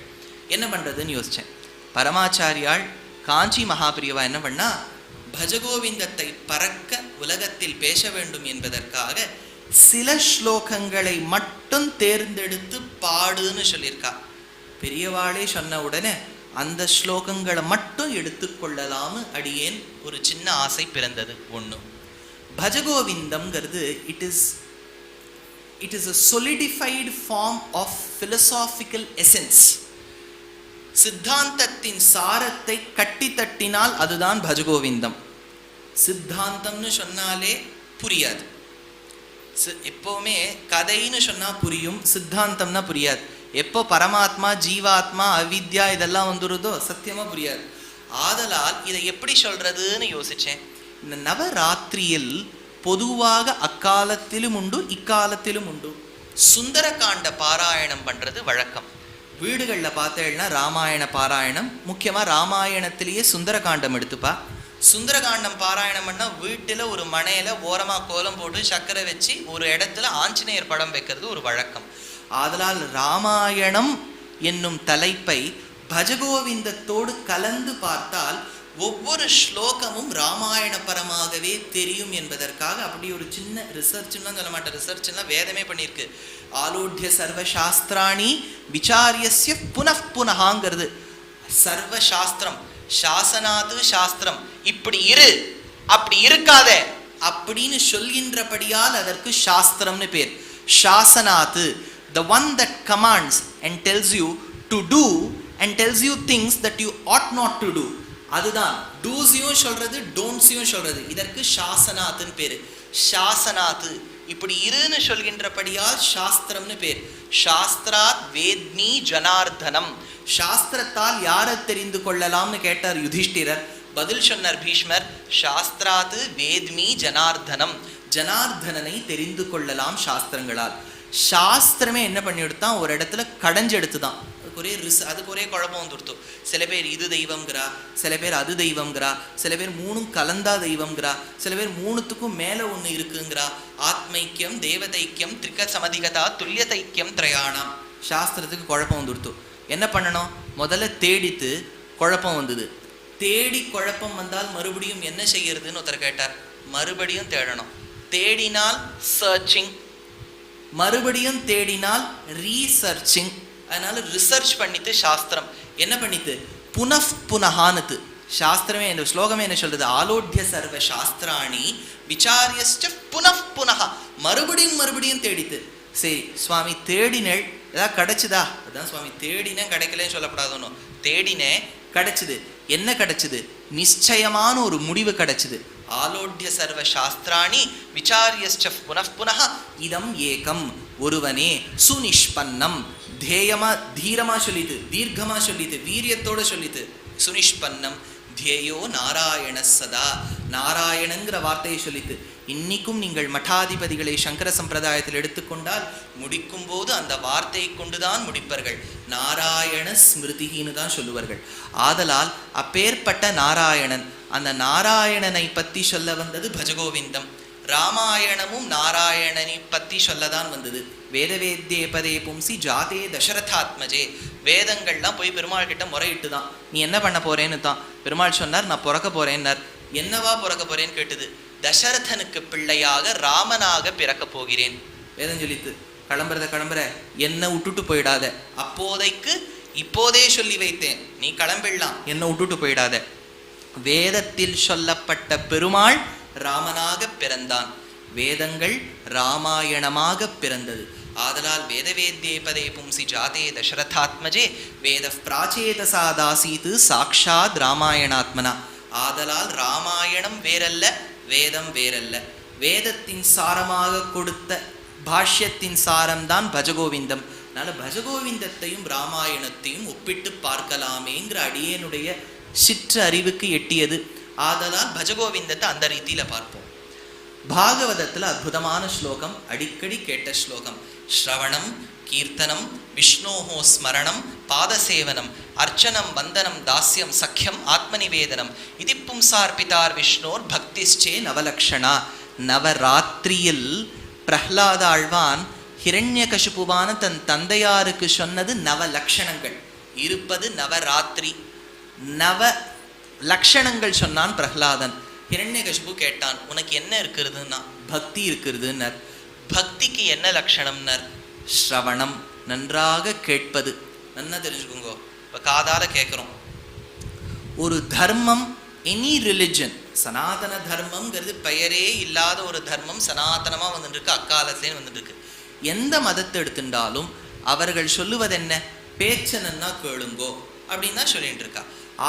என்ன பண்ணுறதுன்னு யோசித்தேன். பரமாச்சாரியால் காஞ்சி மகாபிரியவா என்ன பண்ணா, பஜகோவிந்தத்தை பறக்க உலகத்தில் பேச வேண்டும் என்பதற்காக சில ஸ்லோகங்களை மட்டும் தேர்ந்தெடுத்து பாடுன்னு சொல்லியிருக்கா. பெரியவாளே சொன்ன உடனே அந்த ஸ்லோகங்களை மட்டும் எடுத்துக்கொள்ளலாம்னு அடியேன் ஒரு சின்ன ஆசை பிறந்தது. ஒன்று, பஜகோவிந்தம்ங்கிறது it is a solidified form of philosophical essence. சித்தாந்தத்தின் சாரத்தை கட்டி தட்டினால் அதுதான் பஜகோவிந்தம். சித்தாந்தம்னு சொன்னாலே புரியாது. எப்பவுமே கதைன்னு சொன்னா புரியும், சித்தாந்தம்னா புரியாது. எப்போ பரமாத்மா ஜீவாத்மா அவித்யா இதெல்லாம் வந்துருதோ சத்தியமா புரியாது. ஆதலால் இதை எப்படி சொல்றதுன்னு யோசிச்சேன். இந்த நவராத்திரியில் பொதுவாக அக்காலத்திலும் உண்டு இக்காலத்திலும் உண்டு சுந்தரகாண்ட பாராயணம் பண்றது வழக்கம். வீடுகளில் பார்த்தேன்னா ராமாயண பாராயணம், முக்கியமாக ராமாயணத்திலேயே சுந்தரகாண்டம் எடுத்துப்பா. சுந்தரகாண்டம் பாராயணம் பண்ணால் வீட்டில் ஒரு மனையில் ஓரமாக கோலம் போட்டு சக்கரை வச்சு ஒரு இடத்துல ஆஞ்சநேயர் படம் வைக்கிறது ஒரு வழக்கம். ஆதலால் ராமாயணம் என்னும் தலைப்பை பஜகோவிந்தத்தோடு கலந்து பார்த்தால் ஒவ்வொரு ஸ்லோகமும் ராமாயண பரமாகவே தெரியும் என்பதற்காக அப்படி ஒரு சின்ன ரிசர்ச்லாம் சொல்ல மாட்டேன், ரிசர்ச்லாம் வேதமே பண்ணியிருக்கு. ஆலோட்ய சர்வசாஸ்திராணி விசாரியஸ்ய புனఃப்புனஹாங்கிறது. சர்வசாஸ்திரம், சாசனாது சாஸ்திரம், இப்படி இரு அப்படி இருக்காதே அப்படின்னு சொல்கின்றபடியால் அதற்கு சாஸ்திரம்னு பேர். சாசனாது, the one that commands and tells you to do and tells you things that you ought not to do. அதுதான் டூஸையும் சொல்றது டோன்ட்ஸையும் சொல்றது. இதற்கு சாசனாத்துன்னு பேரு. சாசனாத்து இப்படி இருன்னு சொல்கின்றபடியால் சாஸ்திரம்னு பேர். சாஸ்திராத் வேத்மி ஜனார்தனம், சாஸ்திரத்தால் யாரை தெரிந்து கொள்ளலாம்னு கேட்டார் யுதிஷ்டிரர். பதில் சொன்னார் பீஷ்மர், சாஸ்திராத்து வேத்மி ஜனார்தனம், ஜனார்தனனை தெரிந்து கொள்ளலாம் சாஸ்திரங்களால். சாஸ்திரமே என்ன பண்ணி எடுத்தான், ஒரு இடத்துல கடைஞ்செடுத்து தான். அதுக்கு ஒரே குழப்பம் வந்துடுத்து. சில பேர் இது தெய்வம்ங்கிறா, சில பேர் அது தெய்வம்ங்கிறா, சில பேர் மூணும் கலந்தா தெய்வம்ங்கிறா, சில பேர் மூணுத்துக்கும் மேலே ஒன்று இருக்குங்கிறா. ஆத்மைக்கியம் தேவதைக்கியம் திரிக சமதிகதா துல்லிய தைக்கியம் திரையாணம். சாஸ்திரத்துக்கு குழப்பம் வந்துடுத்து. என்ன பண்ணணும், முதல்ல தேடித்து குழப்பம் வந்தது. தேடி குழப்பம் வந்தால் மறுபடியும் என்ன செய்யறதுன்னு ஒருத்தர் கேட்டார். மறுபடியும் தேடணும். தேடினால் சர்ச்சிங், மறுபடியும் தேடினால் ரீசர்ச்சிங். அதனால ரிசர்ச் பண்ணிட்டு சாஸ்திரம் என்ன பண்ணிட்டு புனఃப்புனஹானுத்து. சாஸ்திரமே இந்த ஸ்லோகமே என்ன சொல்றது, ஆலோட்ய சர்வ சாஸ்திராணி விசாரியஸ்ட புனఃப்புனஹ, மறுபடியும் மறுபடியும் தேடித்து. சரி சுவாமி தேடினேள், ஏதாவது கிடைச்சுதா? அதான் சுவாமி தேடினேன் கிடைக்கலன்னு சொல்லப்படாதோன்னு. தேடினேன் கிடைச்சுது. என்ன கிடைச்சுது? நிச்சயமான ஒரு முடிவு கிடைச்சுது. ஆலோட்ய சர்வ சாஸ்திராணி விசாரியஸ்ட புனఃப்புனஹ இதம் ஏகம், ஒருவனே சுனிஷ்பன்னம், தேயமா தீரமா சொல்லிது, தீர்க்கமா சொல்லிது, வீரியத்தோட சொல்லிது. சுனிஷ்பன்னம் தியேயோ நாராயண சதா, நாராயணங்கிற வார்த்தையை சொல்லித்து. இன்னைக்கும் நீங்கள் மடாதிபதிகளை சங்கர சம்பிரதாயத்தில் எடுத்துக்கொண்டால் முடிக்கும் போது அந்த வார்த்தையை கொண்டுதான் முடிப்பார்கள். நாராயண ஸ்மிருதின்னு தான் சொல்லுவார்கள். ஆதலால் அப்பேற்பட்ட நாராயணன், அந்த நாராயணனை பற்றி சொல்ல வந்தது பஜகோவிந்தம். ராமாயணமும் நாராயணனை பற்றி சொல்லதான் வந்தது. வேதவேத்யே பதே பும்சி ஜாதே தசரதாத்மஜே, வேதங்கள்லாம் போய் பெருமாள் கிட்ட முறையிட்டு தான் நீ என்ன பண்ண போறேன்னு தான். பெருமாள் சொன்னார் நான் பிறக்க போறேன்னார். என்னவா பிறக்க போறேன்னு கேட்டது. தசரதனுக்கு பிள்ளையாக ராமனாக பிறக்க போகிறேன். வேதம் சொல்லித்து கிளம்புற என்ன விட்டுட்டு போயிடாத, அப்போதைக்கு இப்போதே சொல்லி வைத்தேன், நீ கிளம்பிடலாம், என்ன விட்டுட்டு போயிடாத. வேதத்தில் சொல்லப்பட்ட பெருமாள் ராமனாக பிறந்தான். வேதங்கள் ராமாயணமாக பிறந்தது. ஆதலால் வேதவேத்யே பதே பும்சி ஜாதே தசரதாத்மஜே வேத பிராச்சேதசாதாசீது சாக்ஷாத் ராமாயணாத்மனா. ஆதலால் ராமாயணம் வேறல்ல, வேதம் வேறல்ல. வேதத்தின் சாரமாக கொடுத்த பாஷ்யத்தின் சாரம்தான் பஜகோவிந்தம். அதனால பஜகோவிந்தத்தையும் ராமாயணத்தையும் ஒப்பிட்டு பார்க்கலாமேங்கிற அடியேனுடைய சிற்று அறிவுக்கு எட்டியது. ஆதலால் பஜகோவிந்தத்தை அந்த ரீதியில பார்ப்போம். பாகவதத்துல அற்புதமான ஸ்லோகம், அடிக்கடி கேட்ட ஸ்லோகம். ஸ்ரவணம் கீர்த்தனம் விஷ்ணோஹோ ஸ்மரணம் பாதசேவனம் அர்ச்சனம் வந்தனம் தாஸ்யம் சக்கியம் ஆத்மநிவேதனம் இது பும்சார்பிதார் விஷ்ணோர் பக்திஸ்சே நவலக்ஷணா. நவராத்திரியில் பிரஹ்லாத ஆழ்வான் ஹிரண்யகசிபுவான தன் தந்தையாருக்கு சொன்னது நவலக்ஷணங்கள். இருப்பது நவராத்திரி. நவ லக்ஷணங்கள் சொன்னான் பிரஹ்லாதன். ஹிரண்யகசிபு கேட்டான், உனக்கு என்ன இருக்கிறதுன்னா? பக்தி இருக்கிறதுன்னர். பக்திக்கு என்ன லட்சணம்னர்? ஸ்ரவணம், நன்றாக கேட்பது. நன்னா தெரிஞ்சுக்கோங்க, இப்போ காதால கேட்குறோம். ஒரு தர்மம், எனி ரிலிஜன், சனாதன தர்மம்ங்கிறது பெயரே இல்லாத ஒரு தர்மம் சனாதனமாக வந்துட்டு இருக்கு, அக்காலத்துலேயும் வந்துட்டு இருக்கு. எந்த மதத்தை எடுத்துட்டாலும் அவர்கள் சொல்லுவது என்ன? பேச்சனன்னா கேளுங்கோ அப்படின்னு தான் சொல்லிட்டு இருக்கா.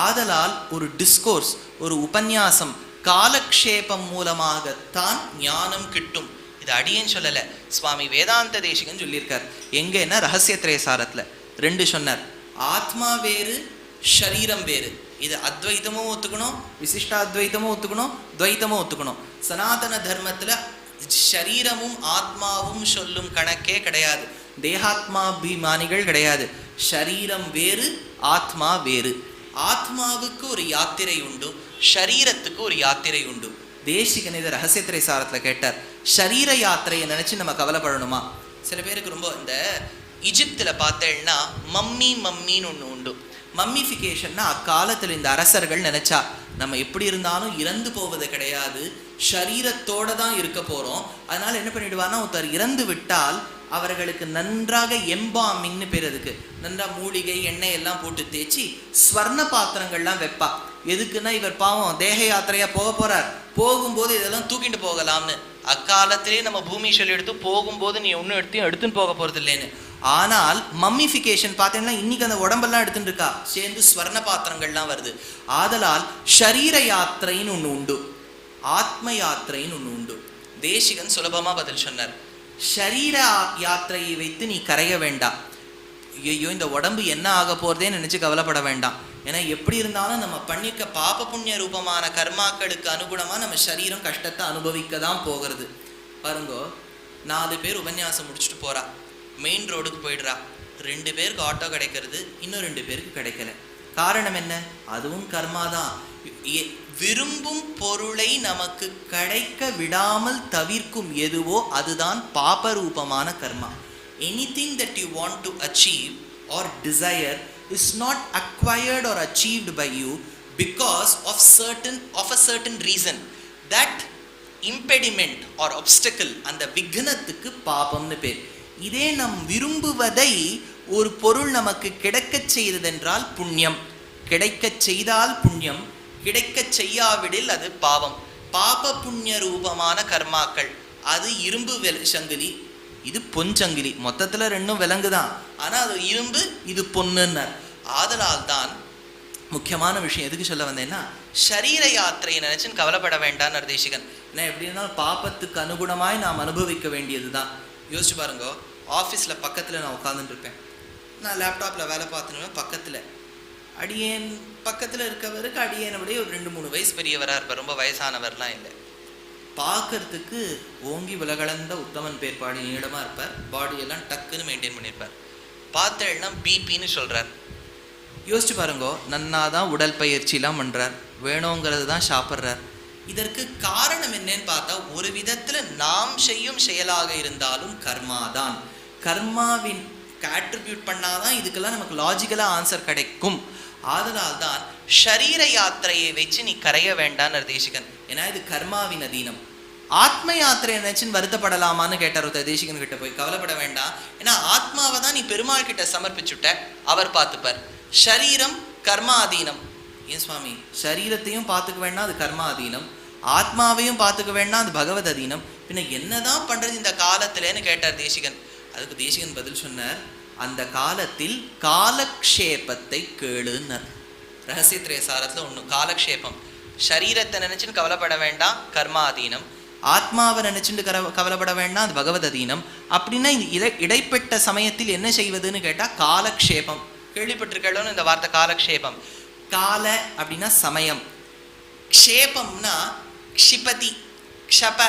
ஆதலால் ஒரு டிஸ்கோர்ஸ், ஒரு உபன்யாசம், காலக்ஷேபம் மூலமாகத்தான் ஞானம் கிட்டும். இது அடியேன்னு சொல்லலை, சுவாமி வேதாந்த தேசிகன் சொல்லியிருக்கார். எங்கன்னா ரகசியத்ரேசாரத்தில் 2 சொன்னார். ஆத்மா வேறு, ஷரீரம் வேறு. இது அத்வைத்தமும் ஒத்துக்கணும், விசிஷ்டாத்வைத்தமும் ஒத்துக்கணும், துவைத்தமும் ஒத்துக்கணும். சனாதன தர்மத்தில் ஷரீரமும் ஆத்மாவும் சொல்லும் கணக்கே கிடையாது. தேகாத்மாபிமானிகள் கிடையாது. ஷரீரம் வேறு, ஆத்மா வேறு. ஆத்மாவுக்கு ஒரு யாத்திரை உண்டு, ஷரீரத்துக்கு ஒரு யாத்திரை உண்டு. தேசிகன் இதை ரகசியத்ரேசாரத்தில் கேட்டார். ஷரீர யாத்திரையை நினச்சி நம்ம கவலைப்படணுமா? சில பேருக்கு ரொம்ப இந்த ஈஜிப்தில் பார்த்தேன்னா மம்மின்னு ஒன்று உண்டு. மம்மிஃபிகேஷன்னா அக்காலத்தில் இந்த அரசர்கள் நினச்சா நம்ம எப்படி இருந்தாலும் இறந்து போவது கிடையாது, ஷரீரத்தோடு தான் இருக்க போகிறோம். அதனால் என்ன பண்ணிடுவான்னா, ஒருத்தர் இறந்து விட்டால் அவர்களுக்கு நன்றாக எம்பாமிங்னு பேர், அதுக்கு நன்றா மூலிகை எண்ணெய் எல்லாம் போட்டு தேய்ச்சி ஸ்வர்ண பாத்திரங்கள்லாம் வைப்பா. எதுக்குன்னா, இவர் பாவம் தேக யாத்திரையா போக போறார், போகும்போது இதெல்லாம் தூக்கிட்டு போகலாம்னு. அக்காலத்திலே நம்ம பூமி சொல்லி எடுத்து போகும்போது நீ ஒன்றும் எடுத்துன்னு போக போறது இல்லைன்னு. ஆனால் மம்மிஃபிகேஷன் பார்த்தீங்கன்னா இன்னைக்கு அந்த உடம்பெல்லாம் எடுத்துட்டு இருக்கா, சேர்ந்து ஸ்வர்ண பாத்திரங்கள்லாம் வருது. ஆதலால் ஷரீர யாத்திரைன்னு ஒன்று உண்டு, ஆத்ம யாத்திரைன்னு ஒன்று உண்டு. தேசிகன் சுலபமாக பதில் சொன்னார். ஷரீர யாத்திரையை வைத்து நீ கரைய வேண்டாம். ஐயோ இந்த உடம்பு என்ன ஆக போறதேன்னு நினைச்சு கவலைப்பட வேண்டாம். ஏன்னா எப்படி இருந்தாலும் நம்ம பண்ணிக்க பாப புண்ணிய ரூபமான கர்மாக்களுக்கு அனுகுணமா நம்ம சரீரம் கஷ்டத்தை அனுபவிக்க தான் போகிறது. பாருங்கோ, 4 பேர் உபன்யாசம் முடிச்சுட்டு போறா, மெயின் ரோடுக்கு போயிடுறா. 2 பேருக்கு ஆட்டோ கிடைக்கிறது, இன்னும் 2 பேருக்கு கிடைக்கல. காரணம் என்ன? அதுவும் கர்மா தான். விரும்பும் பொருளை நமக்கு கிடைக்க விடாமல் தவிர்க்கும் எதுவோ அதுதான் பாபரூபமான கர்மா. Anything that you want to achieve or desire is not acquired or achieved by you because of a certain reason. That impediment or obstacle, அந்த விக்னத்துக்கு பாபம்னு பேர். இதே நம் விரும்புவதை ஒரு பொருள் நமக்கு கிடைக்கச் செய்ததென்றால் புண்ணியம். கிடைக்கச் செய்தால் புண்ணியம், கிடைக்க செய்யாவிடில் அது பாவம். பாப புண்ணிய ரூபமான கர்மாக்கள், அது இரும்பு சங்கிலி, இது பொன்சங்கிலி. மொத்தத்தில் 2 விலங்கு தான், ஆனால் அது இரும்பு, இது பொண்ணுன்னார். ஆதலால் தான் முக்கியமான விஷயம் எதுக்கு சொல்ல வந்தேன்னா, ஷரீர யாத்திரையை நினைச்சுன்னு கவலைப்பட வேண்டாம் தேசிகன். ஏன்னா எப்படி இருந்தாலும் பாபத்துக்கு அனுகுணமாய் நாம் அனுபவிக்க வேண்டியது தான். யோசிச்சு பாருங்க, ஆஃபீஸில் பக்கத்தில் நான் உட்காந்துட்டு இருப்பேன், நான் லேப்டாப்பில் வேலை பார்த்துருவேன். பக்கத்தில் அடியேன் பக்கத்தில் இருக்கவருக்கு அடியேனோடைய ஒரு 2-3 வயசு பெரியவராக இருப்பார், ரொம்ப வயசானவர்லாம் இல்லை. பார்க்கறதுக்கு ஓங்கி விலகலந்த உத்தமன் பேர்பாடு நீளமாக இருப்பார், பாடியெல்லாம் டக்குன்னு மெயின்டைன் பண்ணியிருப்பார். பார்த்தேன்னா பிபின்னு சொல்கிறார். யோசிச்சு பாருங்கோ, நன்னாதான் உடல் பயிற்சிலாம் பண்ணுறார், வேணுங்கிறது தான் சாப்பிட்றார். இதற்கு காரணம் என்னன்னு பார்த்தா, ஒரு விதத்தில் நாம் செய்யும் செயலாக இருந்தாலும் கர்மாதான். கர்மாவின் அட்ரிபியூட் பண்ணாதான் இதுக்கெல்லாம் நமக்கு லாஜிக்கலாக ஆன்சர் கிடைக்கும். ஆதலால் தான் ஷரீர யாத்திரையை வச்சு நீ கரைய வேண்டான்னு தேசிகன். ஏன்னா இது கர்மாவின் அதீனம். ஆத்ம யாத்திரை நினைச்சுன்னு வருத்தப்படலாமான்னு கேட்டார் ஒருத்தர் தேசிகன் கிட்ட போய். கவலைப்பட வேண்டாம், ஏன்னா ஆத்மாவை தான் நீ பெருமாள் கிட்ட சமர்ப்பிச்சுட்ட, அவர் பார்த்துப்பார். ஷரீரம் கர்மா அதீனம். ஏன் சுவாமி, ஷரீரத்தையும் பார்த்துக்க வேண்டாம், அது கர்மா அதீனம், ஆத்மாவையும் பார்த்துக்க வேண்டாம், அது பகவத் அதீனம், பின்ன என்னதான் பண்றது இந்த காலத்துலன்னு கேட்டார் தேசிகன். அதுக்கு தேசிகன் பதில் சொன்னார், அந்த காலத்தில் காலக்ஷேபத்தை கேளுன்னர். ரகசியத்ரேசாரத்தில் ஒன்று காலக்ஷேபம். ஷரீரத்தை நினைச்சுன்னு கவலைப்பட வேண்டாம், கர்மா அதீனம். ஆத்மாவை நினைச்சுட்டு கவலைப்பட வேண்டாம், அது பகவத் அதீனம். அப்படின்னா இந்த இடைப்பட்ட சமயத்தில் என்ன செய்வதுன்னு கேட்டால் காலக்ஷேபம். கேள்விப்பட்டிருக்கணும் இந்த வார்த்தை காலக்ஷேபம். கால அப்படின்னா சமயம், க்ஷேபம்னா க்ஷிபதி, க்ஷப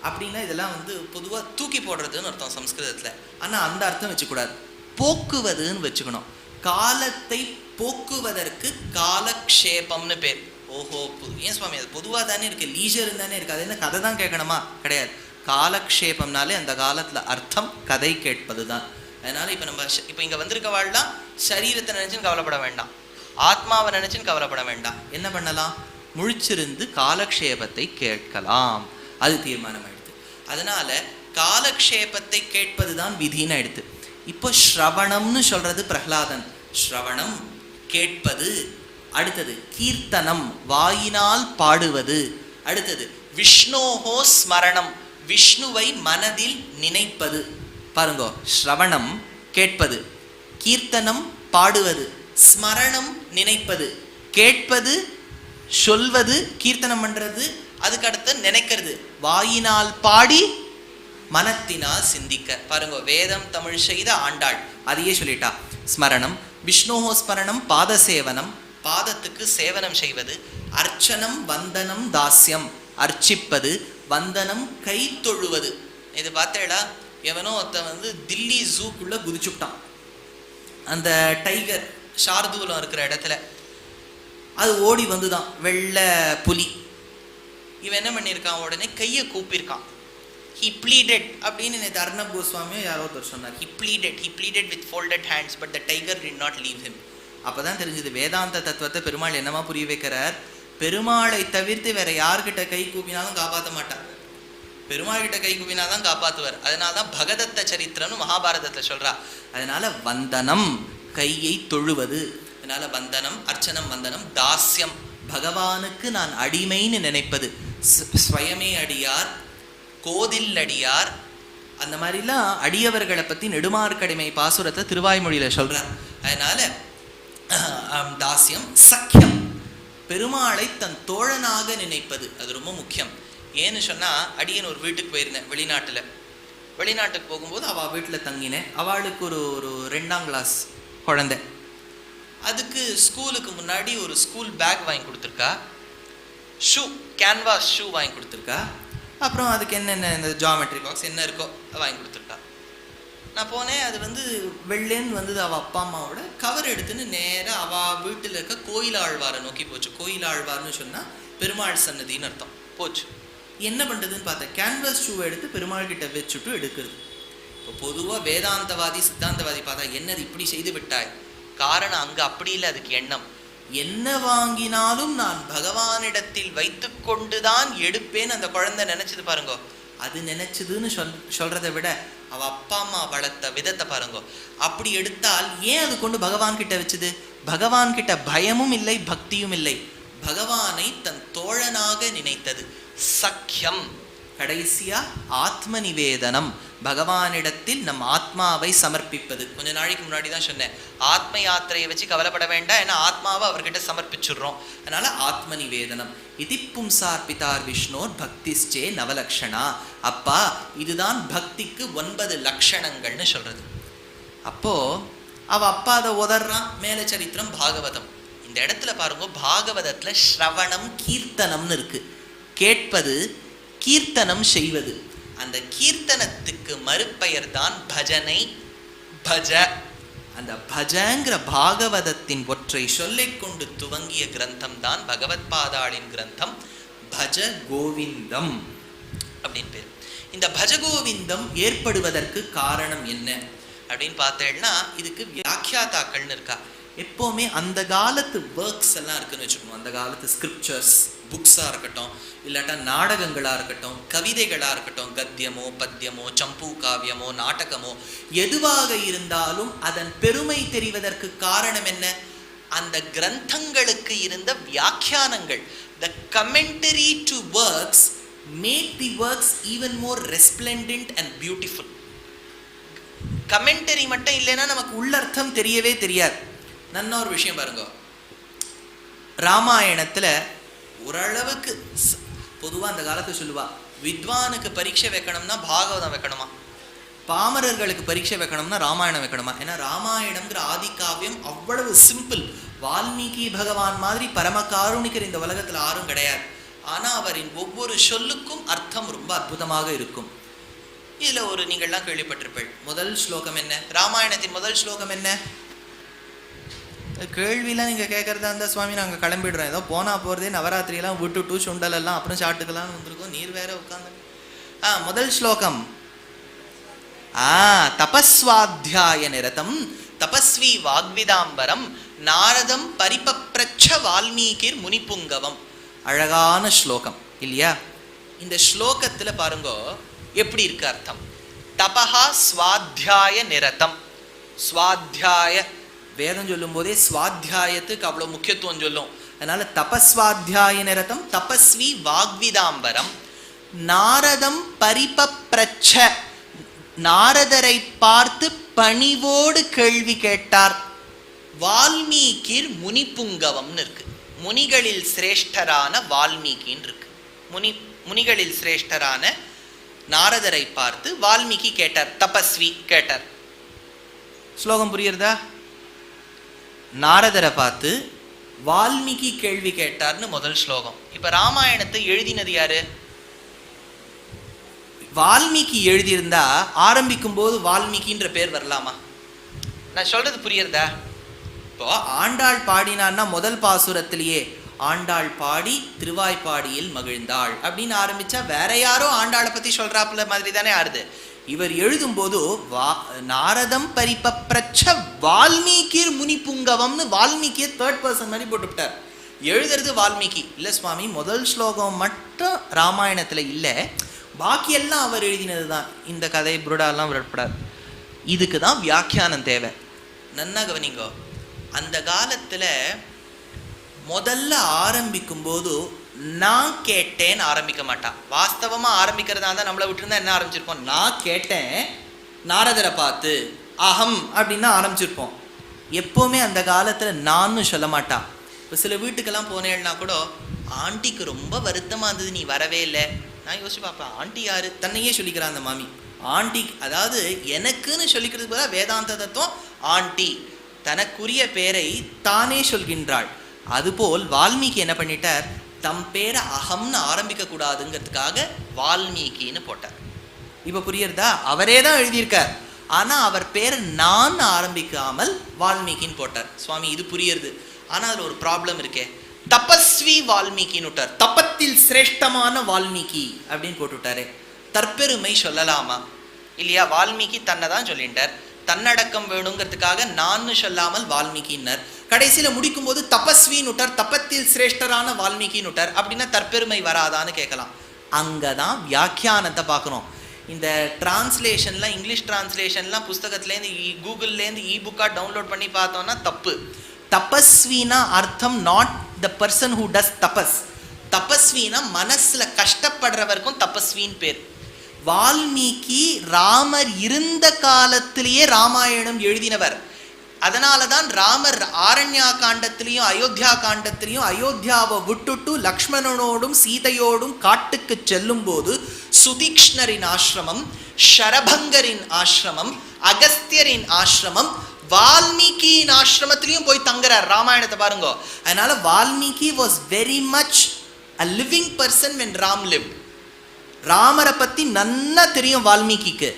அப்படின்னா இதெல்லாம் வந்து பொதுவாக தூக்கி போடுறதுன்னு அர்த்தம் சம்ஸ்கிருதத்தில். ஆனால் அந்த அர்த்தம் வச்சுக்கூடாது, போக்குவதுன்னு வச்சுக்கணும். காலத்தை போக்குவதற்கு காலக்ஷேபம்னு பேர். ஓஹோ, ஏன் சுவாமி அது பொதுவாக தானே இருக்குது, லீஜர் தானே இருக்குது, அது என்ன கதை தான் கேட்கணுமா? கிடையாது. காலக்ஷேபம்னாலே அந்த காலத்தில் அர்த்தம் கதை கேட்பது தான். அதனால் இப்போ இங்கே வந்திருக்கவாள்லாம் சரீரத்தை நினச்சின்னு கவலைப்பட வேண்டாம், ஆத்மாவை நினச்சின்னு கவலைப்பட வேண்டாம். என்ன பண்ணலாம்? முழிச்சிருந்து காலக்ஷேபத்தை கேட்கலாம். அது தீர்மானம் ஆயிடுது. அதனால காலக்ஷேபத்தை கேட்பது தான் விதின்னு ஆயிடுது. இப்போ ஸ்ரவணம்னு சொல்றது பிரஹ்லாதன். ஸ்ரவணம் கேட்பது. அடுத்தது கீர்த்தனம், வாயினால் பாடுவது. அடுத்தது விஷ்ணோஹோ ஸ்மரணம், விஷ்ணுவை மனதில் நினைப்பது. பாருங்க, ஸ்ரவணம் கேட்பது, கீர்த்தனம் பாடுவது, ஸ்மரணம் நினைப்பது, கேட்பது சொல்வது, கீர்த்தனம் பண்றது, அதுக்கு அடுத்து நினைக்கிறது, வாயினால் பாடி மனத்தினால் சிந்திக்க. பாருங்க, வேதம் தமிழ் செய்த ஆண்டாள் அதையே சொல்லிட்டா. ஸ்மரணம், விஷ்ணோஹோ ஸ்மரணம், பாத சேவனம், பாதத்துக்கு சேவனம் செய்வது, அர்ச்சனம் வந்தனம் தாஸ்யம், அர்ச்சிப்பது, வந்தனம் கை தொழுவது. இது பார்த்தேடா, எவனோ ஒருத்தன் வந்து தில்லி ஜூக்குள்ள குதிச்சுட்டான். அந்த டைகர் ஷார்தூலம் இருக்கிற இடத்துல அது ஓடி வந்துதான், வெள்ளை புலி. இவன் என்ன பண்ணியிருக்கான், உடனே கையை கூப்பியிருக்கான். He pleaded அப்படின்னு நேற்று அர்ணப் கோஸ்வாமியோ யாரோ ஒருத்தர் சொன்னார். He pleaded with folded hands, but the tiger did not leave him. அப்போதான் தெரிஞ்சது வேதாந்த தத்துவத்தை பெருமாள் என்னமா புரிய வைக்கிறார். பெருமாளை தவிர்த்து வேற யார்கிட்ட கை கூப்பினாலும் காப்பாற்ற மாட்டார், பெருமாள் கிட்ட கை கூப்பினாதான் காப்பாற்றுவார். அதனால தான் பகதத்த சரித்திரம்னு மகாபாரதத்தில் சொல்றா. அதனால வந்தனம் கையை தொழுவது, அதனால வந்தனம், அர்ச்சனம் வந்தனம், தாஸ்யம் பகவானுக்கு நான் அடிமைன்னு நினைப்பது. ஸ்வயமே அடியார், கோதில் அடியார், அந்த மாதிரிலாம் அடியவர்களை பற்றி நெடுமார்க்கடிமை பாசுரத்தை திருவாய்மொழியில் சொல்கிறார். அதனால தாஸ்யம். சக்கியம், பெருமாளை தன் தோழனாக நினைப்பது, அது ரொம்ப முக்கியம். ஏன்னு சொன்னால், அடியன் ஒரு வீட்டுக்கு போயிருந்தேன் வெளிநாட்டுக்கு போகும்போது அவள் வீட்டில் தங்கினேன். அவளுக்கு ஒரு 2ஆம் கிளாஸ் குழந்தை. அதுக்கு ஸ்கூலுக்கு முன்னாடி ஒரு ஸ்கூல் பேக் வாங்கி கொடுத்துருக்கா, ஷூ, கேன்வாஸ் ஷூ வாங்கி கொடுத்துருக்கா. அப்புறம் அதுக்கு என்னென்ன இந்த ஜாமெட்ரி பாக்ஸ் என்ன இருக்கோ வாங்கி கொடுத்துருக்கா. நான் போனேன், அது வந்து வெள்ளேன்னு வந்தது. அவள் அப்பா அம்மாவோட கவர் எடுத்துன்னு நேராக அவள் வீட்டில் இருக்க கோயிலாழ்வாரை நோக்கி போச்சு. கோயிலாழ்வார்னு சொன்னால் பெருமாள் சன்னதின்னு அர்த்தம். போச்சு. என்ன பண்ணுறதுன்னு பார்த்தேன், கேன்வாஸ் ஷூவை எடுத்து பெருமாள் கிட்ட வச்சுட்டு எடுக்கிறது. இப்போ பொதுவாக வேதாந்தவாதி சித்தாந்தவாதி பார்த்தா என்னது இப்படி செய்து விட்டாய், காரணம் அங்கே அப்படி இல்லை, அதுக்கு எண்ணம். என்ன வாங்கினாலும் நான் பகவானிடத்தில் வைத்து கொண்டுதான் எடுப்பேன்னு அந்த குழந்தை நினைச்சது பாருங்க. அது நினைச்சதுன்னு சொல்றதை விட அவ அப்பா அம்மா வளர்த்த விதத்தை பாருங்க. அப்படி எடுத்தால் ஏன் அது கொண்டு பகவான் கிட்ட வச்சுது? பகவான் கிட்ட பயமும் இல்லை, பக்தியும் இல்லை, பகவானை தன் தோழனாக நினைத்தது. சக்கியம். கடைசியா ஆத்ம நிவேதனம், பகவானிடத்தில் நம் ஆத்மாவை சமர்ப்பிப்பது. கொஞ்ச நாளைக்கு முன்னாடி தான் சொன்னேன், ஆத்ம யாத்திரையை வச்சு கவலைப்பட வேண்டாம், ஏன்னா ஆத்மாவை அவர்கிட்ட சமர்ப்பிச்சுடுறோம். அதனால ஆத்ம நிவேதனம். இதி பும்சார் பிதார் விஷ்ணோர் பக்திஸ்சே நவலக்ஷணா. அப்பா, இதுதான் பக்திக்கு 9 லட்சணங்கள்னு சொல்றது. அப்போ அவ அப்பா அதை உதறான். மேல சரித்திரம் பாகவதம். இந்த இடத்துல பாருங்க, பாகவதத்துல ஸ்ரவணம் கீர்த்தனம்னு இருக்கு. கேட்பது, கீர்த்தனம் செய்வது. அந்த கீர்த்தனத்துக்கு மறுபெயர் தான் பஜனை, பஜ. அந்த பஜங்கிற பாகவதத்தின் ஒற்றை சொல்லை கொண்டு துவங்கிய கிரந்தம் தான் பகவத் பாதாளின் கிரந்தம் பஜ கோவிந்தம் அப்படின்னு பேர். இந்த பஜ கோவிந்தம் ஏற்படுவதற்கு காரணம் என்ன அப்படின்னு பார்த்தேன்னா, இதுக்கு வியாக்கியாதாக்கள்னு இருக்கா. எப்போவுமே அந்த காலத்து ஒர்க்ஸ் எல்லாம் இருக்குன்னு வச்சுக்கணும். அந்த காலத்து ஸ்கிரிப்சர்ஸ், புக்ஸாக இருக்கட்டும், இல்லாட்டா நாடகங்களாக இருக்கட்டும், கவிதைகளாக இருக்கட்டும், கத்தியமோ பத்தியமோ சம்பூ காவியமோ நாடகமோ எதுவாக இருந்தாலும் அதன் பெருமை தெரிவதற்கு காரணம் என்ன? அந்த கிரந்தங்களுக்கு இருந்த வியாக்கியானங்கள். The commentary to works make the works even more resplendent and beautiful. Commentary மட்டும் இல்லைன்னா நமக்கு உள்ளர்த்தம் தெரியவே தெரியாது. நல்ல ஒரு விஷயம் பாருங்க, ராமாயணத்தில் ஓரளவுக்கு பொதுவாக அந்த காலத்தை சொல்லுவா, வித்வானுக்கு பரீட்சை வைக்கணும்னா பாகவதம் வைக்கணுமா, பாமரர்களுக்கு பரீட்சை வைக்கணும்னா ராமாயணம் வைக்கணுமா. ஏன்னா ராமாயணம்ங்கிற ஆதிகாவியம் அவ்வளவு சிம்பிள். வால்மீகி பகவான் மாதிரி பரம காருணிகர் இந்த உலகத்தில் யாரும் கிடையாது. ஆனா அவரின் ஒவ்வொரு சொல்லுக்கும் அர்த்தம் ரொம்ப அற்புதமாக இருக்கும். இதுல ஒரு நீங்கள்லாம் கேள்விப்பட்டிருப்பீள். முதல் ஸ்லோகம் என்ன? ராமாயணத்தின் முதல் ஸ்லோகம் என்ன? கேள்வியெல்லாம் நீங்க கேட்கறதா இருந்தா சுவாமி நாங்க கிளம்பிடுறோம், ஏதோ போனா போறதே நவராத்திரியெல்லாம் விட்டுட்டு சுண்டல் எல்லாம் அப்புறம் சாட்டுக்கெல்லாம் வந்திருக்கோம், நீர் வேற உட்காந்து. முதல் ஸ்லோகம் தபஸ்வாத்தியாய நிரதம் தபஸ்வி வாக்விதாம்பரம் நாரதம் பரிபப்ரச்ச வால்மீகிர் முனிபுங்கவம். அழகான ஸ்லோகம் இல்லையா? இந்த ஸ்லோகத்துல பாருங்க எப்படி இருக்கு அர்த்தம். தபஹா ஸ்வாத்தியாய நிரதம். ஸ்வாத்தியாய வேதம் சொல்லும் போதே ஸ்வாத்தியாயத்துக்கு அவ்வளவு முக்கியத்துவம் சொல்லும். அதனால தபஸ்வாத்தியாய நிரதம் தபஸ்வி வாக்விதாம்பரம் நாரதம் பரிபப்ரச்ச, நாரதரை பார்த்து பணிவோடு கேள்வி கேட்டார். வால்மீகிர் முனிபுங்கவம்னு இருக்கு. முனிகளில் சிரேஷ்டரான வால்மீகின்னு இருக்கு. முனிகளில் சிரேஷ்டரான நாரதரை பார்த்து வால்மீகி கேட்டார், தபஸ்வி கேட்டார். ஸ்லோகம் புரியுறதா? நாரதரை பார்த்து வால்மீகி கேள்வி கேட்டார்னு முதல் ஸ்லோகம். இப்ப ராமாயணத்தை எழுதினது யாரு? வால்மீகி எழுதியிருந்தா ஆரம்பிக்கும் போது வால்மீகின்ற பேர் வரலாமா? நான் சொல்றது புரியுறதா? இப்போ ஆண்டாள் பாடினான்னா முதல் பாசுரத்திலேயே ஆண்டாள் பாடி திருவாய்ப்பாடியில் மகிழ்ந்தாள் அப்படின்னு ஆரம்பிச்சா வேற யாரோ ஆண்டாளை பத்தி சொல்றாப்புல மாதிரி தானே ஆறுது. இவர் எழுதும் போது நாரதம் பரிபப்ரச்ச வால்மீகிர் முனிபுங்கவம்னு வால்மீகியை தேர்ட் பர்சன் மாதிரி போட்டுவிட்டார். எழுதுறது வால்மீகி இல்ல சுவாமி, முதல் ஸ்லோகம் மட்டும் ராமாயணத்துல இல்லை, பாக்கி எல்லாம் அவர் எழுதினது தான். இந்த கதை புருடாலாம் விடப்படாது. இதுக்கு தான் வியாக்கியானம் தேவை. நன்னா கவனிங்கோ. அந்த காலத்துல முதல்ல ஆரம்பிக்கும் போது நான் கேட்டேன்னு ஆரம்பிக்க மாட்டான். வாஸ்தவமா ஆரம்பிக்கிறதா இருந்தா நம்மளை விட்டுருந்தா என்ன ஆரம்பிச்சிருப்போம்? நான் கேட்டேன் நாரதரை பார்த்து அகம் அப்படின்னு ஆரம்பிச்சிருப்போம். எப்பவுமே அந்த காலத்துல நான்னு சொல்ல மாட்டான். இப்போ சில வீட்டுக்கெல்லாம் போனேன்னா கூட ஆண்டிக்கு ரொம்ப வருத்தமா இருந்தது நீ வரவே இல்லை. நான் யோசிச்சு பார்ப்பேன், ஆண்டி யாரு? தன்னையே சொல்லிக்கிறான் அந்த மாமி. ஆண்டி அதாவது எனக்குன்னு சொல்லிக்கிறதுக்கு பதிலாக வேதாந்த தத்துவம் ஆண்டி, தனக்குரிய பேரை தானே சொல்கின்றாள். அதுபோல் வால்மீகி என்ன பண்ணிட்டார், தம் பேரை அகம்னு ஆரம்பிக்க கூடாதுங்கிறதுக்காக வால்மீகின்னு போட்டார். இப்ப புரியுறதா? அவரே தான் எழுதியிருக்கார், ஆனா அவர் பேரை நான் ஆரம்பிக்காமல் வால்மீகின்னு போட்டார். சுவாமி இது புரியுறது, ஆனா அதுல ஒரு ப்ராப்ளம் இருக்கே. தபஸ்வி வால்மீகின்னு விட்டார், தபத்தில் சிரேஷ்டமான வால்மீகி அப்படின்னு போட்டுவிட்டாரு. தற்பெருமை சொல்லலாமா இல்லையா? வால்மீகி தன்னை தான் சொல்லிட்டார், தன்னடக்கம் வேணுங்கிறதுக்காக நான் சொல்லாமல் வால்மீகின்னர். கடைசியில முடிக்கும் போது தபஸ்வின்னு விட்டார், தபத்தில் சிரேஷ்டரான வால்மீகின்னு விட்டார். அப்படின்னா தற்பெருமை வராதான்னு கேட்கலாம். அங்கதான் வியாக்கியானத்தை பார்க்கணும். இந்த டிரான்ஸ்லேஷன்லாம் இங்கிலீஷ் டிரான்ஸ்லேஷன்லாம் புஸ்தகத்துலேருந்து கூகுள்லேருந்து புக்காக டவுன்லோட் பண்ணி பார்த்தோம்னா தப்பு. தபஸ்வினா அர்த்தம் not the person who does தபஸ். தபஸ்வினா மனசுல கஷ்டப்படுறவருக்கும் தபஸ்வின்னு பேர். வால்மீகி ராமர் இருந்த காலத்திலேயே ராமாயணம் எழுதினவர். அதனாலதான் ராமர் ஆரண்யா காண்டத்திலையும் அயோத்தியா காண்டத்திலையும் அயோத்தியாவை விட்டுட்டு லக்ஷ்மணனோடும் சீதையோடும் காட்டுக்கு செல்லும் போது சுதீக்ஷ்ணரின் ஆசிரமம், ஷரபங்கரின் ஆசிரமம், அகஸ்தியரின் ஆசிரமம், வால்மீகியின் ஆசிரமத்திலையும் போய் தங்குறார். ராமாயணத்தை பாருங்க. அதனால Valmiki was very much a living person when Ram lived. ராமரை பத்தி நன்னா தெரியும் வால்மீகிக்கு.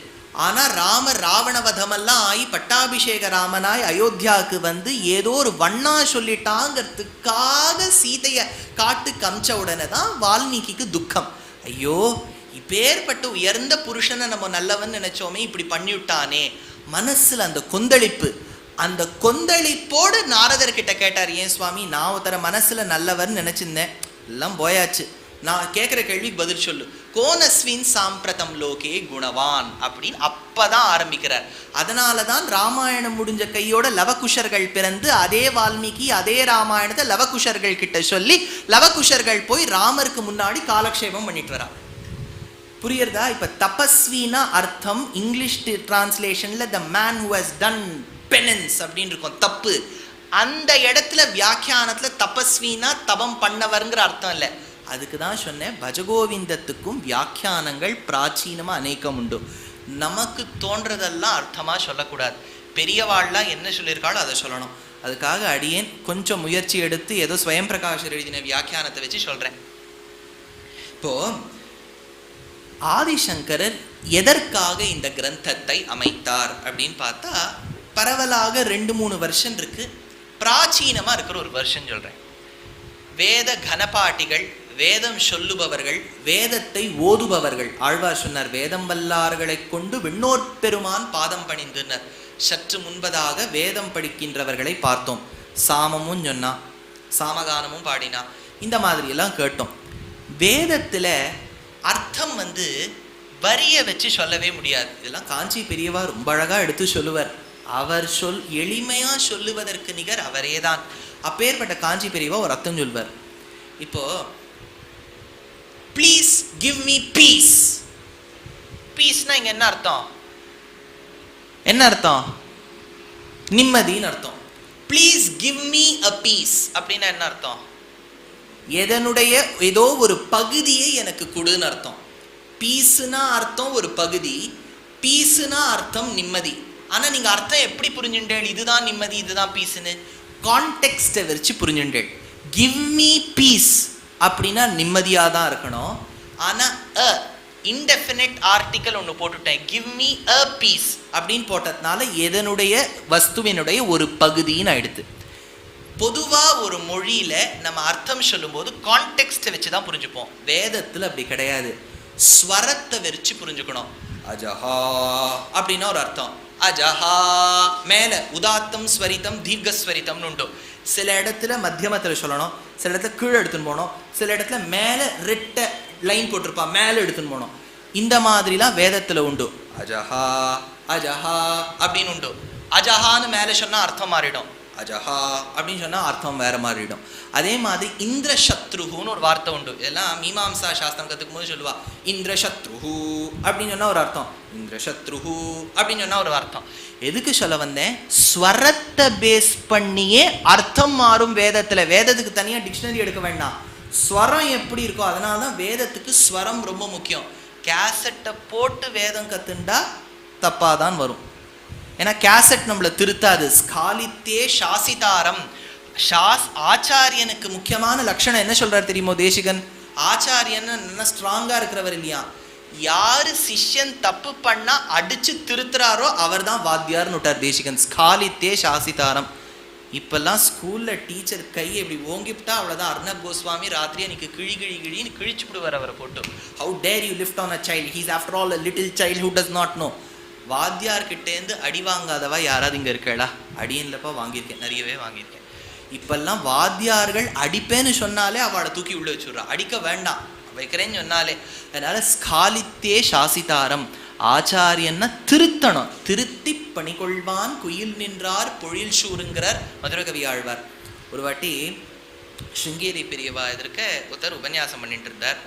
ஆனா ராமர் ராவணவதமெல்லாம் ஆகி பட்டாபிஷேக ராமனாய் அயோத்தியாவுக்கு வந்து ஏதோ ஒரு வண்ணா சொல்லிட்டாங்கிறதுக்காக சீதைய காட்டுக்கு அமிச்ச உடனே தான் வால்மீகிக்கு துக்கம். ஐயோ இப்பேற்பட்ட உயர்ந்த புருஷனை நம்ம நல்லவன் நினைச்சோமே, இப்படி பண்ணிவிட்டானே. மனசுல அந்த கொந்தளிப்பு, அந்த கொந்தளிப்போடு நாரதர்கிட்ட கேட்டார், ஏன் சுவாமி நான் ஒருத்தர மனசுல நல்லவன் நினைச்சிருந்தேன், எல்லாம் போயாச்சு, நான் கேட்குற கேள்விக்கு பதில் சொல்லு. கோனஸ்வின் சாம்பிரதம் லோகே குணவான் அப்படின்னு அப்பதான் ஆரம்பிக்கிறார். அதனால தான் ராமாயணம் முடிஞ்ச கையோட லவகுஷர்கள் பிறந்து அதே வால்மீகி அதே ராமாயணத்தை லவகுஷர்கள் கிட்ட சொல்லி லவகுஷர்கள் போய் ராமருக்கு முன்னாடி காலக்ஷேபம் பண்ணிட்டு வரா. புரியுறதா? இப்ப தபஸ்வினா அர்த்தம் இங்கிலீஷ் டிரான்ஸ்லேஷன்ல the man who has done penance அப்படின்னு இருக்கும், தப்பு. அந்த இடத்துல வியாக்கியானத்துல தபஸ்வினா தபம் பண்ணவர்ங்கிற அர்த்தம் இல்லை. அதுக்கு தான் சொன்னேன், பஜகோவிந்தத்துக்கும் வியாக்கியானங்கள் பிராச்சீனமா அநேகம் உண்டு. நமக்கு தோன்றதெல்லாம் அர்த்தமா சொல்லக்கூடாது. பெரியவாள்லாம் என்ன சொல்லியிருக்காளோ அதை சொல்லணும். அதுக்காக அடியேன் கொஞ்சம் முயற்சி எடுத்து ஏதோ ஸ்வயம் பிரகாஷர் எழுதின வியாக்கியானத்தை வச்சு சொல்றேன். இப்போ ஆதிசங்கரர் எதற்காக இந்த கிரந்தத்தை அமைத்தார் அப்படின்னு பார்த்தா பரவலாக 2-3 வருஷம் இருக்கு. பிராச்சீனமா இருக்கிற ஒரு வருஷம் சொல்றேன். வேத கனபாட்டிகள், வேதம் சொல்லுபவர்கள், வேதத்தை ஓதுபவர்கள். ஆழ்வார் சொன்னார், வேதம் வல்லார்களை கொண்டு விண்ணோர் பெருமான் பாதம் பணிந்துனர். சற்று முன்பதாக வேதம் படிக்கின்றவர்களை பார்த்தோம். சாமமும் சொன்னா, சாமகானமும் பாடினா, இந்த மாதிரி எல்லாம் கேட்டோம். வேதத்துல அர்த்தம் வரிய வச்சு சொல்லவே முடியாது. இதெல்லாம் காஞ்சி பெரியவா ரொம்ப அழகா எடுத்து சொல்லுவார். அவர் எளிமையா சொல்லுவதற்கு நிகர் அவரே தான். அப்பேற்பட்ட காஞ்சி பெரியவா ஒரு அர்த்தம் சொல்வார். இப்போ ப்ளீஸ் கிவ் மீ பீஸ். பீஸ்னா இங்க என்ன அர்த்தம்? என்ன அர்த்தம்? நிம்மதின்னு அர்த்தம். Please give me a peace அப்படின்னா என்ன அர்த்தம்? எதனுடைய ஏதோ ஒரு பகுதியை எனக்கு கொடுன்னு அர்த்தம். பீஸ்னா அர்த்தம் ஒரு பகுதி, பீஸ்னா அர்த்தம் நிம்மதி. ஆனா நீங்க அர்த்தம் எப்படி புரிஞ்சுட்டேள்? இதுதான் நிம்மதி, இதுதான் பீஸ்ன்னு கான்டெக்ஸ்டை வச்சு புரிஞ்சுட்டேள். கிவ் மீ பீஸ் அப்படின்னா நிம்மதியா தான் இருக்கணும். ஆனா இன்டெஃபினிட் ஆர்டிக்கல் ஒன்று போட்டுட்டேன், கிவ் மீ அ பீஸ் அப்படின்னு போட்டதுனால எதனுடைய வஸ்துவினுடைய ஒரு பகுதின்னு ஆயிடுது. பொதுவா ஒரு மொழியில நம்ம அர்த்தம் சொல்லும் போது கான்டெக்ஸ்டை வச்சு தான் புரிஞ்சுப்போம். வேதத்துல அப்படி கிடையாது. ஸ்வரத்தை வச்சு புரிஞ்சுக்கணும். அஜஹா அப்படின்னா ஒரு அர்த்தம். அஜஹா மேல உதாத்தம் ஸ்வரித்தம் தீர்க்கஸ்வரித்தம்னு உண்டு. சில இடத்துல மத்தியமத்துல சொல்லணும், சில இடத்துல கீழே எடுத்துன்னு போகணும், சில இடத்துல மேல ரெட்டை லைன் போட்டிருப்பா மேல எடுத்துன்னு போகணும். இந்த மாதிரிலாம் வேதத்துல உண்டு. அஜஹா அஜஹா அப்படின்னு உண்டு. அஜஹான்னு மேல சொன்னா அர்த்தம் மாறிடும், அஜஹா அப்படின்னு சொன்னா அர்த்தம் வேற மாறிடும். அதே மாதிரி இந்திரசத்ருன்னு ஒரு வார்த்தை உண்டு. இதெல்லாம் மீமாம்சா சாஸ்திரம் கத்துக்கும் போது சொல்லுவா. இந்திரசத்ரு அப்படின்னு சொன்னா ஒரு அர்த்தம், இந்திரசத்ரு அப்படின்னு சொன்னா ஒரு அர்த்தம். எதுக்கு சொல்ல வந்தேன்? ஸ்வரத்தை பேஸ் பண்ணியே அர்த்தம் மாறும் வேதத்துல. வேதத்துக்கு தனியா டிக்ஷனரி எடுக்க வேண்டாம். ஸ்வரம் எப்படி இருக்கோ அதனாலதான் வேதத்துக்கு ஸ்வரம் ரொம்ப முக்கியம். கேசட்டை போட்டு வேதம் கத்துண்டா தப்பாதான் வரும். ஏன்னா கேசட் நம்மளை திருத்தாது. ஸ்காலித்தே சாசிதாரம். ஆச்சாரியனுக்கு முக்கியமான லட்சணம் என்ன சொல்றாரு தெரியுமோ தேசிகன்? ஆச்சாரியன் என்ன ஸ்ட்ராங்கா இருக்கிறவர் இல்லையா, யாரு சிஷ்யன் தப்பு பண்ணா அடிச்சு திருத்துறாரோ அவர் தான் வாத்தியார்னு விட்டார் தேசிகன். ஸ்காலித்தே சாசிதாரம். இப்பெல்லாம் ஸ்கூல்ல டீச்சர் கையை இப்படி ஓங்கிவிட்டா அவ்வளவுதான். அர்ணப் கோஸ்வாமி ராத்திரி அன்னைக்கு கிழின்னு கிழிச்சு விடுவார் அவரை போட்டு. How dare you lift on a child, he's after all a little child who does not know. வாத்தியார்கிட்டேருந்து அடி வாங்காதவா யாராவது இங்கே இருக்கா? அடியன்லப்பா வாங்கியிருக்கேன், நிறையவே வாங்கியிருக்கேன். இப்பெல்லாம் வாத்தியார்கள் அடிப்பேன்னு சொன்னாலே அவளை தூக்கி உள்ள வச்சுடுறா. அடிக்க வேண்டாம் வைக்கிறேன்னு சொன்னாலே. அதனால ஸ்காலித்தே சாசிதாரம். ஆச்சாரியன்னா திருத்தணும். திருத்தி பணிகொள்வான் குயில் நின்றார் பொழில் சூருங்கிறார் மதுரை கவி ஆழ்வார். ஒரு வாட்டி ஸ்ருங்கேரி பெரியவா எதிர்க்க ஒருத்தர் உபன்யாசம் பண்ணிட்டு இருந்தார்,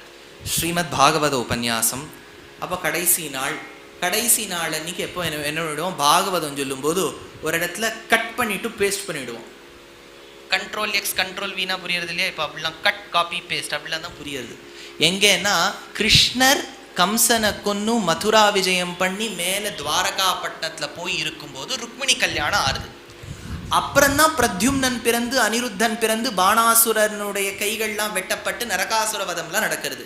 ஸ்ரீமத் பாகவத உபன்யாசம். அப்போ கடைசி நாள் அன்னைக்கு எப்போ என்ன பண்ணிவிடுவோம், பாகவதம் சொல்லும்போது ஒரு இடத்துல கட் பண்ணிட்டு பேஸ்ட் பண்ணிவிடுவோம். கண்ட்ரோல் எக்ஸ் கண்ட்ரோல் வீணா புரியுறது இல்லையா? இப்போ அப்படிலாம் கட் காப்பி பேஸ்ட் அப்படிலாம் தான் புரியுது. எங்கன்னா கிருஷ்ணர் கம்சனை கொன்னு மதுரா விஜயம் பண்ணி மேலே துவாரகாப்பட்டினத்தில் போய் இருக்கும்போது ருக்மிணி கல்யாணம் ஆறுது. அப்புறம்தான் பிரத்யும்னன் பிறந்து அனிருத்தன் பிறந்து பாணாசுரனுடைய கைகள்லாம் வெட்டப்பட்டு நரகாசுர வதம்லாம் நடக்கிறது.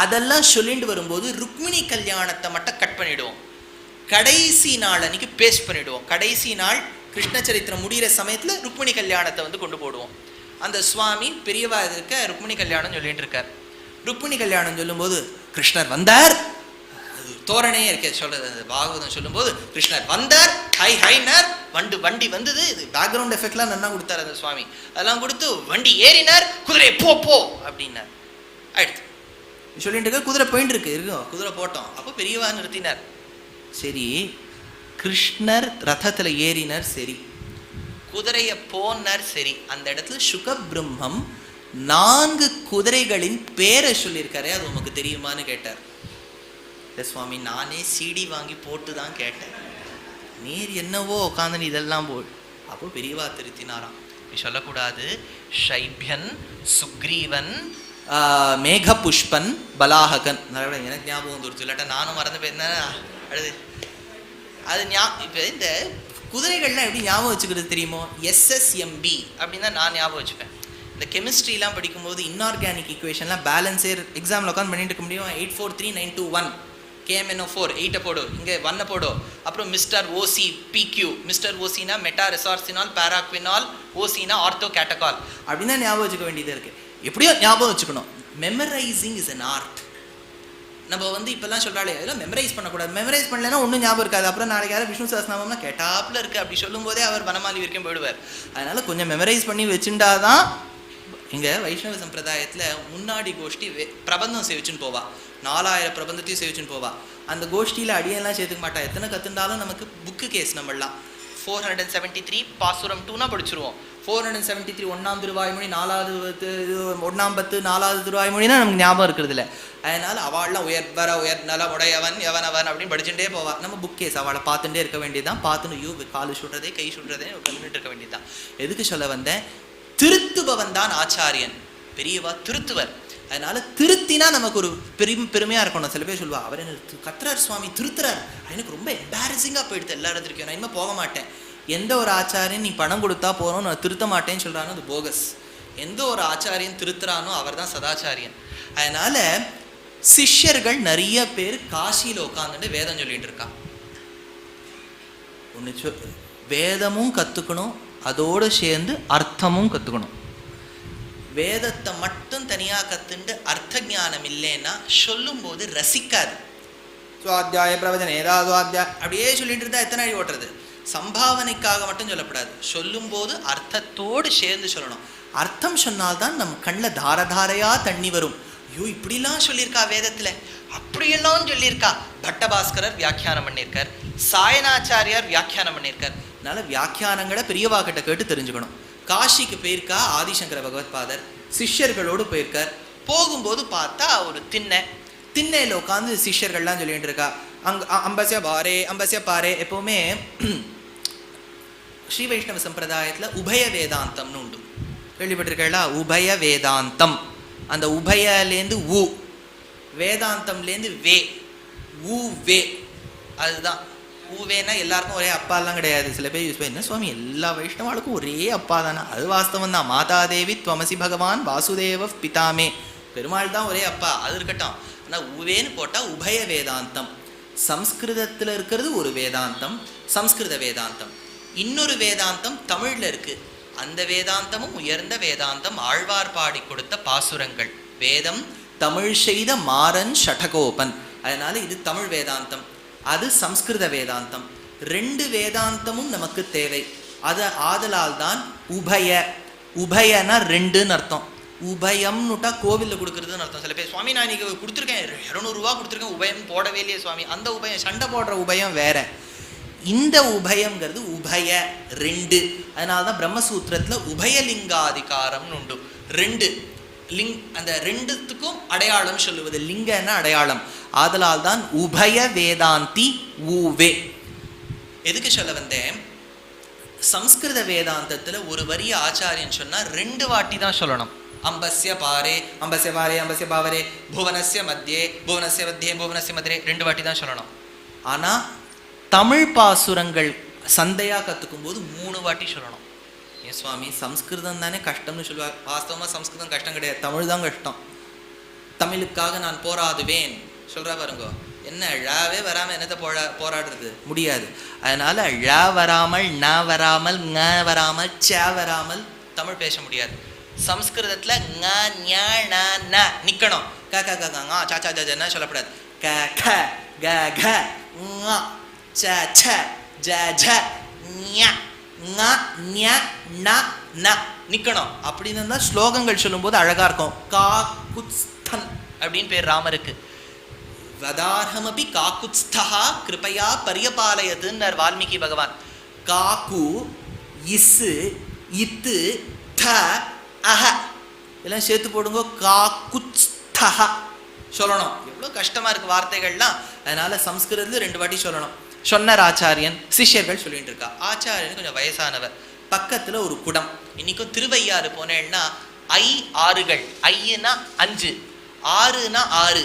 அதெல்லாம் சொல்லிட்டு வரும்போது ருக்மிணி கல்யாணத்தை மட்டும் கட் பண்ணிடுவோம். கடைசி நாள் அன்னைக்கு பேஸ்ட் பண்ணிடுவோம். கடைசி நாள் கிருஷ்ண சரித்திரம் முடிகிற சமயத்தில் ருக்மிணி கல்யாணத்தை கொண்டு போடுவோம். அந்த சுவாமி பெரியவா இருக்க ருக்மிணி கல்யாணம் சொல்லிட்டு இருக்கார். ருக்மிணி கல்யாணம் சொல்லும்போது கிருஷ்ணர் வந்தார், அது தோரணையே இருக்க சொல்றது. பாகவதம் சொல்லும்போது கிருஷ்ணர் வந்தார், ஹை ஹைனர், வண்டி வந்தது, இது பேக்ரவுண்ட் எஃபெக்ட்லாம் நல்லா கொடுத்தார் அந்த சுவாமி. அதெல்லாம் கொடுத்து வண்டி ஏறினார், குதிரை போ அப்படின்னார். ஆயிடுச்சு சொல்லிட்டு இருக்க. குதிரை போயிட்டு இருக்கும், குதிரை போட்டோம். அப்போ பெரியவா நிறுத்தினார். சரி, கிருஷ்ணர் ரதத்தில் ஏறினார், சரி, குதிரையை போனார், சரி. அந்த இடத்துல சுகபிரம்மம் 4 குதிரைகளின் பேரை சொல்லியிருக்காரு. அது உமக்கு தெரியுமான்னு கேட்டார். சுவாமி, நானே சிடி வாங்கி போட்டு தான் கேட்டேன், நீர் என்னவோ உட்காந்து இதெல்லாம் போல். அப்போ பெரியவா திருத்தினாராம், சொல்லக்கூடாது. ஷைபியன், சுக்ரீவன், மேக புஷ்பன், பலாஹகன். எனக்கு ஞாபகம் வந்துருச்சு, இல்லாட்டா நானும் மறந்து போயிருந்தேன். அழுது அது இப்போ இந்த குதிரைகள்லாம் எப்படி ஞாபகம் வச்சுக்கிறது தெரியுமோ? SSMB அப்படின்னு தான் நான் ஞாபகம் வச்சுப்பேன். இந்த கெமிஸ்ட்ரிலாம் படிக்கும்போது இன்ஆர்கானிக் ஈக்குவேஷன்லாம் பேலன்ஸே எக்ஸாமில் உட்காந்து பண்ணிட்டு இருக்க முடியும். 843 921 KMNO4 8 போடு, இங்கே 1 போடு. அப்புறம் மிஸ்டர் ஓசி பிக்யூ, மிஸ்டர் ஓசினா மெட்டா ரெசார்சினால் பேராக்வினால், ஓசினா ஆர்த்தோ கேட்டகால் அப்படின்னு தான் ஞாபகம் வச்சுக்க வேண்டியது இருக்குது. எப்படியோ ஞாபகம் வச்சுக்கணும். Memorising is an art. நம்ம வந்து இப்போல்லாம் சொல்கிறாலே அதெல்லாம் மெமரைஸ் பண்ணக்கூடாது. மெமரைஸ் பண்ணலைன்னா ஒன்றும் ஞாபகம் இருக்காது. அப்புறம் நாளைக்கு யாரும் விஷ்ணு சஹஸ்ரநாமம்னா கேட்டாப்பில் இருக்குது அப்படி சொல்லும் போதே அவர் வனமாலி வரைக்கும் போயிடுவார். அதனால் கொஞ்சம் மெமரைஸ் பண்ணி வச்சுட்டாதான். இங்கே வைஷ்ணவ சம்பிரதாயத்தில் முன்னாடி கோஷ்டி பிரபந்தம் சேவிச்சுன்னு போவா, 4000 பிரபந்தத்தையும் சேவிச்சுன்னு போவா. அந்த கோஷ்டியில் அடியெல்லாம் சேர்த்துக்க மாட்டா. எத்தனை கற்றுண்டாலும் நமக்கு புக்கு கேஸ் நம்மளாம் 473 பாசுரம் 2னா படிச்சிருவோம். 473 1ஆம் திருவாய்மொழி, 4வது 1ஆம் 10 4வது திருவாய்மொழினா நமக்கு ஞாபகம் இருக்கிறது இல்லை. அதனால் அவள்லாம் உயர்வர உயர் நல உடையவன் எவனவன் அப்படின்னு படிச்சுட்டே போவா. நம்ம புக் கேஸ் அவளை பார்த்துட்டே இருக்க வேண்டியதுதான். பார்த்துன்னு காலு சுடுறதே கை சுடுறதே கல்விட்டு இருக்க வேண்டியதுதான். எதுக்கு சொல்ல வந்தேன்? திருத்துபவன் தான் ஆச்சாரியன். பெரியவா திருத்துவர். அதனால திருத்தினா நமக்கு ஒரு பெருமையாக இருக்கணும். சில பேர் சொல்லுவா, அவர் என்ன கத்துறார் சுவாமி திருத்துறார், எனக்கு ரொம்ப எம்பாரசிங்காக போயிடுது எல்லா இடத்துலையும், நான் இனிமேல் போக மாட்டேன். எந்த ஒரு ஆச்சாரியன் நீ பணம் கொடுத்தா போகிறோம் நான் திருத்த மாட்டேன்னு சொல்கிறானோ அது போகஸ். எந்த ஒரு ஆச்சாரியன் திருத்துறானோ அவர் தான் சதாச்சாரியன். அதனால சிஷ்யர்கள் நிறைய பேர் காசியில் உட்காந்துட்டு வேதம் சொல்லிட்டு இருக்கா. ஒன்று வேதமும் கற்றுக்கணும், அதோடு சேர்ந்து அர்த்தமும் கற்றுக்கணும். வேதத்தை மட்டும் தனியாக கற்றுண்டு அர்த்த ஞானம் இல்லைன்னா சொல்லும்போது ரசிக்காது. சுவாத்தியாய பிரவச்சனம் ஏதாவது அப்படியே சொல்லிட்டு இருந்தால் எத்தனை அடி ஓட்டுறது? சம்பாவனைக்காக மட்டும் சொல்லப்படாது. சொல்லும்போது அர்த்தத்தோடு சேர்ந்து சொல்லணும். அர்த்தம் சொன்னால்தான் நம் கண்ணில் தாரதாரையாக தண்ணி வரும். ஐயோ இப்படிலாம் சொல்லியிருக்கா வேதத்தில், அப்படியெல்லாம் சொல்லியிருக்கா. பட்டபாஸ்கரர் வியாக்கியானம் பண்ணியிருக்கார், சாயனாச்சாரியார் வியாக்கியானம் பண்ணியிருக்கார். அதனால வியாக்கியானங்களை பெரியவா கிட்ட கேட்டு தெரிஞ்சுக்கணும். காஷிக்கு போயிருக்கா ஆதிசங்கர பகவத்பாதர், சிஷ்யர்களோடு போயிருக்கார். போகும்போது பார்த்தா ஒரு திண்ணையில் உட்காந்து சிஷ்யர்கள்லாம் சொல்லிட்டு இருக்கா. அம்பசிய பாரே அம்பசிய பாரே. எப்போவுமே ஸ்ரீ வைஷ்ணவ சம்பிரதாயத்தில் உபய வேதாந்தம்னு உண்டு, கேள்விப்பட்டிருக்கா? உபய வேதாந்தம். அந்த உபயலேருந்து ஊ, வேதாந்தம்லேருந்து வே, ஊ வே. அதுதான் ஊவேனா எல்லாருக்கும் ஒரே அப்பாலாம் கிடையாது. சில பேர் யூஸ் பண்ணி என்ன சுவாமி எல்லா வைஷ்ணவாளுக்கும் ஒரே அப்பா தானே? அது வாஸ்தவம் தான். மாதாதேவி துவமசி பகவான் வாசுதேவ பிதாமே, பெருமாள் தான் ஒரே அப்பா, அது இருக்கட்டும். ஆனால் ஊவேன்னு போட்டால் உபய வேதாந்தம். சம்ஸ்கிருதத்தில் இருக்கிறது ஒரு வேதாந்தம், சம்ஸ்கிருத வேதாந்தம். இன்னொரு வேதாந்தம் தமிழில் இருக்கு. அந்த வேதாந்தமும் உயர்ந்த வேதாந்தம். ஆழ்வார் பாடி கொடுத்த பாசுரங்கள். வேதம் தமிழ் செய்த மாறன் ஷடகோபன். அதனால இது தமிழ் வேதாந்தம், அது சம்ஸ்கிருத வேதாந்தம். 2 வேதாந்தமும் நமக்கு தேவை. அது ஆதலால் தான் உபய. உபயனா 2ன்னு அர்த்தம். உபயம்னுட்டா கோவிலில் கொடுக்குறதுன்னு அர்த்தம். சில பேர் சுவாமி நான் இன்னைக்கு கொடுத்துருக்கேன் 200 ரூபா கொடுத்துருக்கேன், உபயம் போடவே இல்லையே சுவாமி. அந்த உபயம் சண்டை போடுற உபயம் வேற. இந்த உபயங்கிறது உபய 2. அதனால தான் பிரம்மசூத்திரத்தில் உபயலிங்காதிகாரம்னு உண்டு. 2 லிங், அந்த 2த்துக்கும் அடையாளம் சொல்லுவது. லிங்கன்னா அடையாளம். ஆதலால் தான் உபய வேதாந்தி ஊவே. எதுக்கு சொல்ல வந்தேன்? சம்ஸ்கிருத வேதாந்தத்தில் ஒரு வரிய ஆச்சாரியன் சொன்னால் 2 வாட்டி தான் சொல்லணும். அம்பஸ்ய பாரே அம்பஸ்ய பாரே அம்பஸ்ய பாவரே, புவனஸ்ய மத்தியே புவனஸ்ய மத்தியே புவனஸ்ய மத்தியே 2 வாட்டி தான் சொல்லணும். ஆனால் தமிழ் பாசுரங்கள் சந்தையாக கற்றுக்கும் போது 3 வாட்டி சொல்லணும். ஏன் சுவாமி சம்ஸ்கிருதம் தானே கஷ்டம்னு சொல்லுவார். வாஸ்தவமாக சம்ஸ்கிருதம் கஷ்டம் கிடையாது, தமிழ் தான் கஷ்டம். தமிழுக்காக நான் போராடுவேன் சொல்கிறா பாருங்க. என்ன ழாவே வராமல் என்னத்தை போராடுறது? முடியாது. அதனால் ழ வராமல், ந வராமல், ங வராமல், ச வராமல் தமிழ் பேச முடியாது. சம்ஸ்கிருதத்தில் ங ஞ ந ந நிற்கணும். க க க ங சா சா ஜ சொல்லப்படாது. க க க க ங ச ச ஜ ஜ ஞ ங ஞ ந ந நிற்கணும். அப்படின்னு தான் ஸ்லோகங்கள் சொல்லும்போது அழகாக இருக்கும். காக்குத்ஸ்தன் அப்படின்னு பேர் ராமருக்கு. வதார்ஹமபி காக்குத்ஸ்தஹா கிருபையா பரியபாலயதுன்னார் வால்மீகி பகவான். காக்கு இஸ்ஸு இத்து த அஹ எல்லாம் சேர்த்து போடுங்க. காக்குத்ஸ்தஹா சொல்லணும். எவ்வளோ கஷ்டமாக இருக்குது வார்த்தைகள்லாம். அதனால சம்ஸ்கிருதத்தில் 2 வாட்டி சொல்லணும். சொன்னார் ஆச்சாரியன். சிஷ்யர்கள் சொல்லிட்டு இருக்கா. ஆச்சாரியன் கொஞ்சம் வயசானவர். பக்கத்தில் ஒரு குடம். இன்னைக்கும் திருவையாறு போனேன்னா 6 ஐன்னா 5, 6னா 6,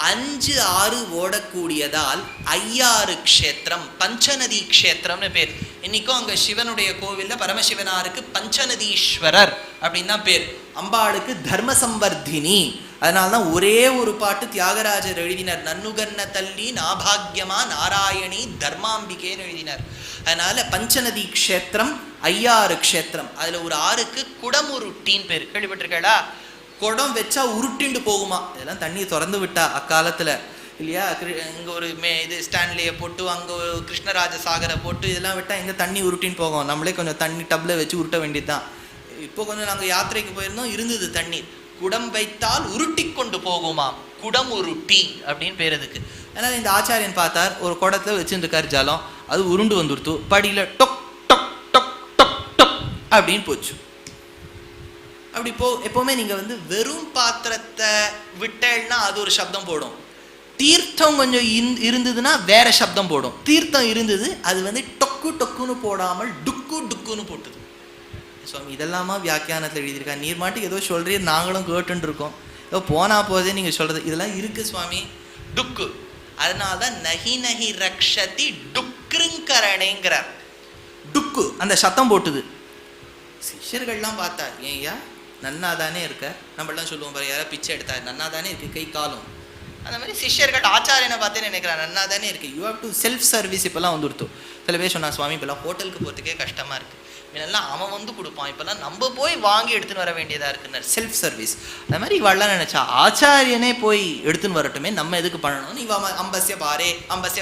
5 ஆறு ஓடக்கூடியதால் 5 க்ஷேத்திரம், பஞ்சநதி க்ஷேத்திரம்னு பேர். இன்னைக்கும் அங்க சிவனுடைய கோவில்ல பரமசிவனாருக்கு பஞ்சநதீஸ்வரர் அப்படின்னு தான் பேர். அம்பாளுக்கு தர்ம சம்வர்தினி. அதனால்தான் ஒரே ஒரு பாட்டு தியாகராஜர் எழுதினார், நன்னுகன்ன தள்ளி நாபாகியமா நாராயணி தர்மாம்பிகேன்னு எழுதினார். அதனால பஞ்சநதி க்ஷேத்திரம் 5 க்ஷேத்திரம். அதுல ஒரு ஆறுக்கு குடமுருட்டின்னு பேர். கேள்விப்பட்டிருக்கா? குடம் வச்சா உருட்டிண்டு போகுமா. இதெல்லாம் தண்ணி திறந்து விட்டா அக்காலத்துல இல்லையா. இங்கே ஒரு இது ஸ்டான்லியை போட்டு அங்கே ஒரு கிருஷ்ணராஜ சாகரை போட்டு இதெல்லாம் விட்டால் எங்கே தண்ணி உருட்டின்னு போகும். நம்மளே கொஞ்சம் தண்ணி டப்பில் வச்சு உருட்ட வேண்டியது தான். இப்போ கொஞ்சம் நாங்கள் யாத்திரைக்கு போயிருந்தோம், இருந்தது தண்ணீர். குடம் வைத்தால் உருட்டி கொண்டு போகுமாம், குடம் உருட்டி அப்படின்னு பேர் அதுக்கு. அதனால் இந்த ஆச்சாரியன் பார்த்தார், ஒரு குடத்தை வச்சுருக்கார் ஜலம், அது உருண்டு வந்துடுத்து, படியில் டொக் டொக் டொக் டொக் டொக் அப்படின்னு போச்சு. அப்படி எப்போவுமே நீங்கள் வெறும் பாத்திரத்தை விட்டேன்னா அது ஒரு சப்தம் போடும். தீர்த்தம் கொஞ்சம் இருந்ததுன்னா வேற சப்தம் போடும். தீர்த்தம் இருந்தது அது டொக்கு டொக்குன்னு போடாமல் டுக்கு டுக்குன்னு போட்டுது. சுவாமி இதெல்லாமா வியாக்கியானத்தில் எழுதியிருக்கா? நீர் மாட்டுக்கு ஏதோ சொல்றீர், நாங்களும் கேட்டுன்னு இருக்கோம். ஏதோ போனா போதே நீங்க சொல்றது இதெல்லாம் இருக்கு சுவாமி. டுக்கு, அதனால்தான் நகி நகி ரக்ஷதி டுக்குங்கரணேங்கிறார். டுக்கு அந்த சத்தம் போட்டுது. சிஷ்யர்கள்லாம் பார்த்தா, ஏன்யா நன்னா தானே இருக்க, நம்மளாம் சொல்லுவோம் பாரு, யாராவது பிச்சை எடுத்தா நன்னா தானே இருக்கு கை காலம். அந்த மாதிரி சிஷ்யர்கள் ஆச்சாரியனை பார்த்தே நினைக்கிறான் நன்னா தானே இருக்கு. You have to self service. இப்போல்லாம் வந்துடுத்து. சில பேர் சொன்னா, சுவாமி இப்போல்லாம் ஹோட்டலுக்கு போகிறதுக்கே கஷ்டமா இருக்கு, இதெல்லாம் அவன் கொடுப்பான், இப்போல்லாம் நம்ம போய் வாங்கி எடுத்துன்னு வர வேண்டியதாக இருக்குன்னு செல்ஃப் சர்வீஸ். அந்த மாதிரி இவாள்லாம் நினைச்சா ஆச்சாரியனே போய் எடுத்துன்னு வரட்டுமே, நம்ம எதுக்கு பண்ணணும், இவ அம்பஸ்ய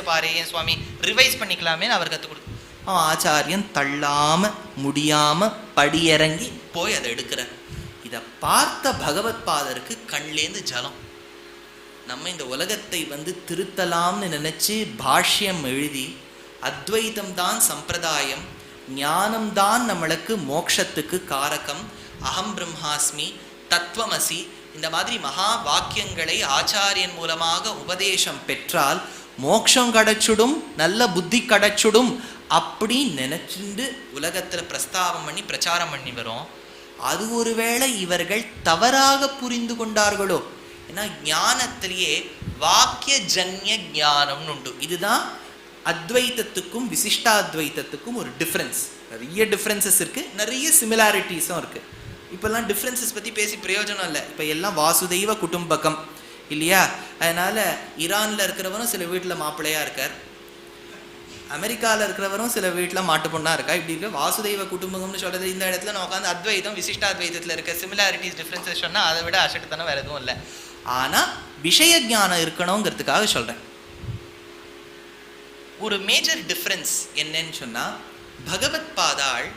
பாரே என் சுவாமி ரிவைஸ் பண்ணிக்கலாமே அவர் கற்றுக் கொடுத்து. அவன் ஆச்சாரியன் தள்ளாம முடியாம படியிறங்கி போய் அதை எடுக்கிறார். இதை பார்த்த பகவத் பாதருக்கு கண்லேருந்து ஜலம். நம்ம இந்த உலகத்தை திருத்தலாம்னு நினைச்சு பாஷ்யம் எழுதி, அத்வைதம் தான் சம்பிரதாயம், ஞானம்தான் நம்மளுக்கு மோட்சத்துக்கு காரகம், அகம் பிரம்மாஸ்மி, தத்துவமசி, இந்த மாதிரி மகா வாக்கியங்களை ஆச்சாரியன் மூலமாக உபதேசம் பெற்றால் மோட்சம் கிடைச்சுடும், நல்ல புத்தி கிடைச்சுடும் அப்படி நினைச்சுண்டு உலகத்துல பிரஸ்தாபம் பண்ணி பிரச்சாரம் பண்ணி வரும். அது ஒருவேளை இவர்கள் தவறாக புரிந்து கொண்டார்களோ. ஏன்னா ஞானத்திலேயே வாக்கிய ஜன்ய ஞானம்னு உண்டு. இதுதான் அத்வைத்தத்துக்கும் விசிஷ்டாத்வைத்தத்துக்கும் ஒரு டிஃப்ரென்ஸ். நிறைய டிஃப்ரென்சஸ் இருக்கு, நிறைய சிமிலாரிட்டிஸும் இருக்கு. இப்பெல்லாம் டிஃப்ரென்சஸ் பத்தி பேசி பிரயோஜனம் இல்லை. இப்ப எல்லாம் வாசுதெய்வ குடும்பகம் இல்லையா. அதனால ஈரான்ல இருக்கிறவரும் சில வீட்டுல மாப்பிள்ளையா இருக்கார், அமெரிக்காவில் இருக்கிறவரும் சில வீட்டில் மாட்டு பொண்ணா இருக்கா. இப்படி இருக்க வாசுதெய்வ குடும்பம்னு சொல்றது. இந்த இடத்துல நான் உட்காந்து அத்வைதம் விசிஷ்டாத்வைதத்தில் இருக்க சிமிலாரிட்டிஸ் டிஃப்ரென்சஸ் சொன்னால் அதை விட அசட்டுத்தனம் வேற எதுவும் இல்லை. ஆனால் விஷய ஞானம் இருக்கணுங்கிறதுக்காக சொல்கிறேன். ஒரு மேஜர் டிஃப்ரென்ஸ் என்னன்னு சொன்னால், பகவத் பாதாள்